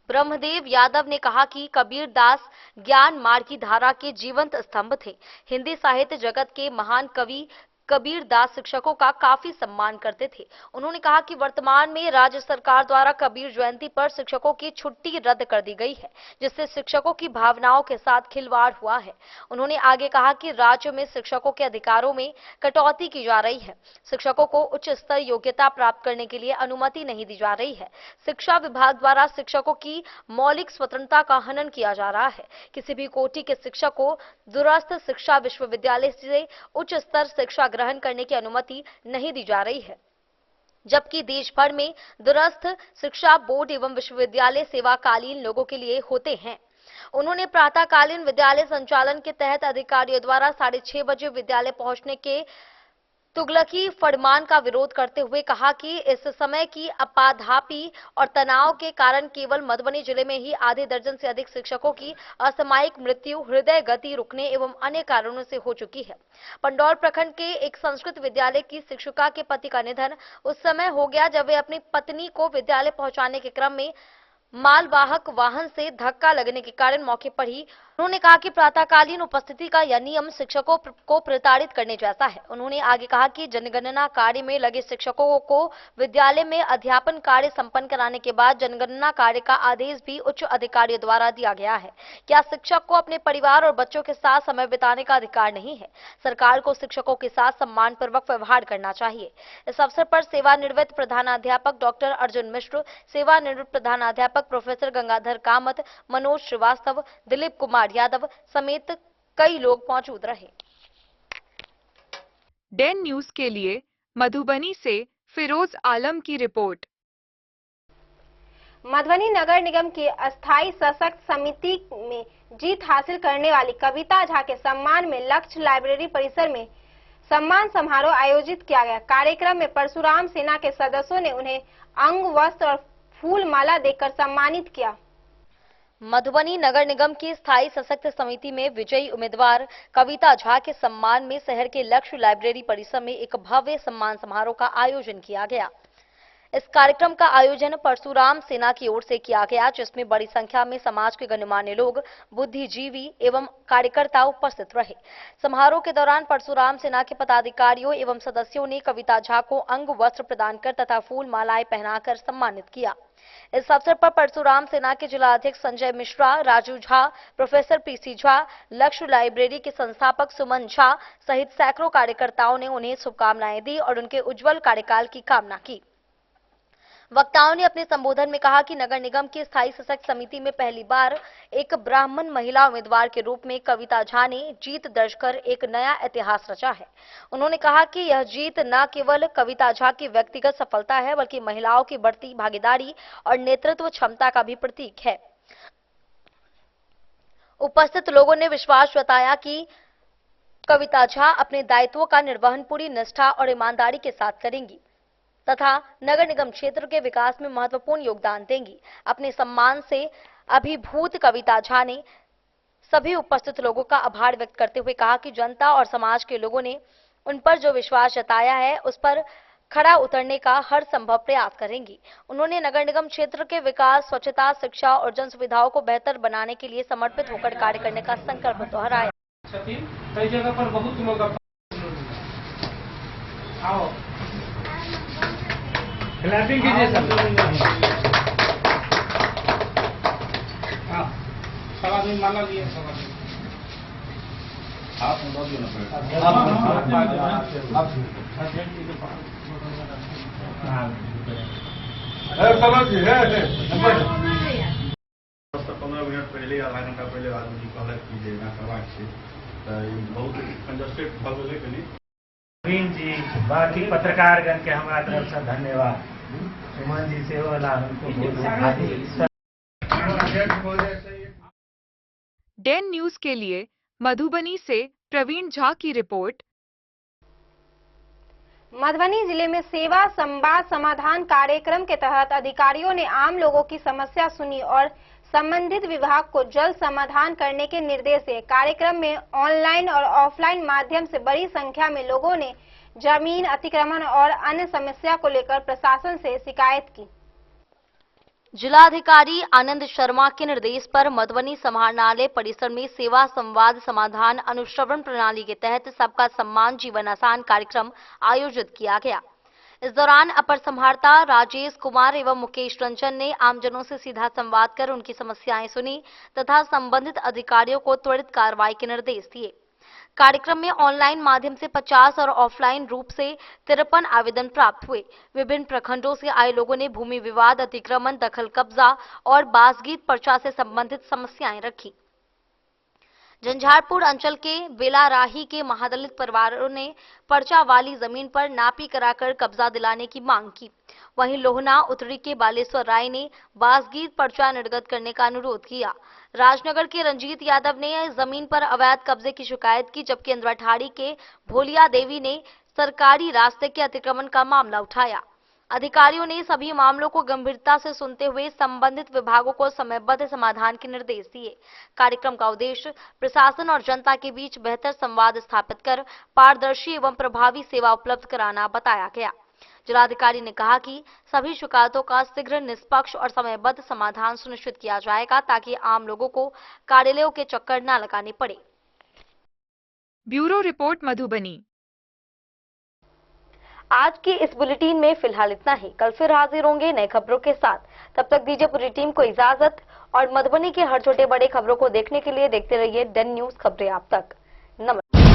[SPEAKER 1] ब्रह्मदेव यादव ने कहा कि कबीरदास ज्ञान मार्ग की धारा के जीवंत स्तंभ थे। हिंदी साहित्य जगत के महान कवि कबीरदास शिक्षकों का काफी सम्मान करते थे। उन्होंने कहा कि वर्तमान में राज्य सरकार द्वारा कबीर जयंती पर शिक्षकों की छुट्टी रद्द कर दी गई है, जिससे शिक्षकों की भावनाओं के साथ खिलवाड़ हुआ है। उन्होंने आगे कहा कि राज्य में शिक्षकों के अधिकारों में कटौती की जा रही है। शिक्षकों को उच्च स्तर योग्यता प्राप्त करने के लिए अनुमति नहीं दी जा रही है। शिक्षा विभाग द्वारा शिक्षकों की मौलिक स्वतंत्रता का हनन किया जा रहा है। किसी भी कोटि के शिक्षक को दूरस्थ शिक्षा विश्वविद्यालय से उच्च स्तर शिक्षा ग्रहण करने की अनुमति नहीं दी जा रही है, जबकि देश भर में दूरस्थ शिक्षा बोर्ड एवं विश्वविद्यालय सेवाकालीन लोगों के लिए होते हैं। उन्होंने प्रातःकालीन विद्यालय संचालन के तहत अधिकारियों द्वारा 6:30 बजे विद्यालय पहुंचने के तुगलकी फरमान का विरोध करते हुए कहा कि इस समय की अपाधापी और तनाव के कारण केवल मधुबनी जिले में ही आधे दर्जन से अधिक शिक्षकों की असामयिक मृत्यु, हृदय गति रुकने एवं अन्य कारणों से हो चुकी है। पंडौर प्रखंड के एक संस्कृत विद्यालय की शिक्षिका के पति का निधन उस समय हो गया जब वे अपनी पत्नी को विद्यालय पहुंचाने के क्रम में मालवाहक वाहन से धक्का लगने के कारण मौके पर ही। उन्होंने कहा कि प्रातःकालीन उपस्थिति का यह नियम शिक्षकों को प्रताड़ित करने जैसा है। उन्होंने आगे कहा कि जनगणना कार्य में लगे शिक्षकों को विद्यालय में अध्यापन कार्य संपन्न कराने के बाद जनगणना कार्य का आदेश भी उच्च अधिकारियों द्वारा दिया गया है। क्या शिक्षक को अपने परिवार और बच्चों के साथ समय बिताने का अधिकार नहीं है? सरकार को शिक्षकों के साथ सम्मान पूर्वक व्यवहार करना चाहिए। इस अवसर पर सेवानिवृत्त प्रधानाध्यापक डॉक्टर अर्जुन मिश्र, सेवानिवृत्त प्रधानाध्यापक प्रोफेसर गंगाधर कामत, मनोज श्रीवास्तव, दिलीप कुमार यादव समेत कई लोग मौजूद रहे।
[SPEAKER 11] डेन न्यूज के लिए मधुबनी से फिरोज आलम की रिपोर्ट।
[SPEAKER 14] मधुबनी नगर निगम की अस्थायी सशक्त समिति में जीत हासिल करने वाली कविता झा के सम्मान में लक्ष्य लाइब्रेरी परिसर में सम्मान समारोह आयोजित किया गया। कार्यक्रम में परशुराम सेना के सदस्यों ने उन्हें अंग, वस्त्र और फूल माला देकर सम्मानित किया।
[SPEAKER 1] मधुबनी नगर निगम की स्थायी सशक्त समिति में विजयी उम्मीदवार कविता झा के सम्मान में शहर के लक्ष्य लाइब्रेरी परिसर में एक भव्य सम्मान समारोह का आयोजन किया गया। इस कार्यक्रम का आयोजन परशुराम सेना की ओर से किया गया, जिसमें बड़ी संख्या में समाज के गणमान्य लोग, बुद्धिजीवी एवं कार्यकर्ता उपस्थित रहे। समारोह के दौरान परशुराम सेना के पदाधिकारियों एवं सदस्यों ने कविता झा को अंग वस्त्र प्रदान कर तथा फूल मालाएं पहनाकर सम्मानित किया। इस अवसर पर परशुराम सेना के जिला अध्यक्ष संजय मिश्रा, राजू झा, प्रोफेसर पीसी झा, लक्ष्य लाइब्रेरी के संस्थापक सुमन झा सहित सैकड़ों कार्यकर्ताओं ने उन्हें शुभकामनाएं दी और उनके उज्जवल कार्यकाल की कामना की। वक्ताओं ने अपने संबोधन में कहा कि नगर निगम की स्थायी सशक्त समिति में पहली बार एक ब्राह्मण महिला उम्मीदवार के रूप में कविता झा ने जीत दर्ज कर एक नया इतिहास रचा है। उन्होंने कहा कि यह जीत न केवल कविता झा की व्यक्तिगत सफलता है, बल्कि महिलाओं की बढ़ती भागीदारी और नेतृत्व क्षमता का भी प्रतीक है। उपस्थित लोगों ने विश्वास जताया कि कविता झा अपने दायित्वों का निर्वहन पूरी निष्ठा और ईमानदारी के साथ करेंगी तथा नगर निगम क्षेत्र के विकास में महत्वपूर्ण योगदान देंगी। अपने सम्मान से अभिभूत कविता झा ने सभी उपस्थित लोगों का आभार व्यक्त करते हुए कहा कि जनता और समाज के लोगों ने उन पर जो विश्वास जताया है, उस पर खरा उतरने का हर संभव प्रयास करेंगी। उन्होंने नगर निगम क्षेत्र के विकास, स्वच्छता, शिक्षा और जन सुविधाओं को बेहतर बनाने के लिए समर्पित होकर कार्य करने का संकल्प दोहराया।
[SPEAKER 15] कई जगह पर बहुत लोग आओ क्लैपिंग कीजिए सब आदमी माला लिए
[SPEAKER 2] आप
[SPEAKER 8] तो 15 मिनट पहले आधा घंटा पहले आदमी जी कहलक कि जे एना करबाक छै तऽ बहुत कंजस्टेड भऽ गेलै कनी।
[SPEAKER 15] प्रवीण जी, बाकी पत्रकारगण के हमारा तरफ से धन्यवाद। सुमन जी से वाला हमको
[SPEAKER 11] डेन न्यूज के लिए मधुबनी से प्रवीण झा की रिपोर्ट।
[SPEAKER 14] मधुबनी जिले में सेवा संवाद समाधान कार्यक्रम के तहत अधिकारियों ने आम लोगों की समस्या सुनी और संबंधित विभाग को जल्द समाधान करने के निर्देश दिए। कार्यक्रम में ऑनलाइन और ऑफलाइन माध्यम से बड़ी संख्या में लोगों ने जमीन अतिक्रमण और अन्य समस्या को लेकर प्रशासन से शिकायत की।
[SPEAKER 1] जिलाधिकारी आनंद शर्मा के निर्देश पर मधुबनी समाहरणालय परिसर में सेवा संवाद समाधान अनुश्रवण प्रणाली के तहत सबका सम्मान जीवन आसान कार्यक्रम आयोजित किया गया। इस दौरान अपर समाहर्ता राजेश कुमार एवं मुकेश रंजन ने आमजनों से सीधा संवाद कर उनकी समस्याएं सुनी तथा संबंधित अधिकारियों को त्वरित कार्रवाई के निर्देश दिए। कार्यक्रम में ऑनलाइन माध्यम से 50 और ऑफलाइन रूप से 53 आवेदन प्राप्त हुए। विभिन्न प्रखंडों से आए लोगों ने भूमि विवाद, अतिक्रमण, दखल कब्जा और बासगीत पर्चा से संबंधित समस्याएं रखी। झंझारपुर अंचल के बेलाराही के महादलित परिवारों ने पर्चा वाली जमीन पर नापी कराकर कब्जा दिलाने की मांग की। वहीं लोहना उत्तरी के बालेश्वर राय ने बासगीत पर्चा निर्गत करने का अनुरोध किया। राजनगर के रंजीत यादव ने जमीन पर अवैध कब्जे की शिकायत की, जबकि अंद्राठाड़ी के भोलिया देवी ने सरकारी रास्ते के अतिक्रमण का मामला उठाया। अधिकारियों ने सभी मामलों को गंभीरता से सुनते हुए संबंधित विभागों को समयबद्ध समाधान के निर्देश दिए। कार्यक्रम का उद्देश्य प्रशासन और जनता के बीच बेहतर संवाद स्थापित कर पारदर्शी एवं प्रभावी सेवा उपलब्ध कराना बताया गया। जिलाधिकारी ने कहा कि सभी शिकायतों का शीघ्र, निष्पक्ष और समयबद्ध समाधान सुनिश्चित किया जाएगा ताकि आम लोगों को कार्यालयों के चक्कर न लगाने पड़े।
[SPEAKER 11] Bureau report Madhubani.
[SPEAKER 1] आज की इस बुलेटिन में फिलहाल इतना ही। कल फिर हाजिर होंगे नए खबरों के साथ। तब तक दीजिए पूरी टीम को इजाजत और मधुबनी के हर छोटे बड़े खबरों को देखने के लिए देखते रहिए डेन न्यूज खबरें आप तक। नमस्कार।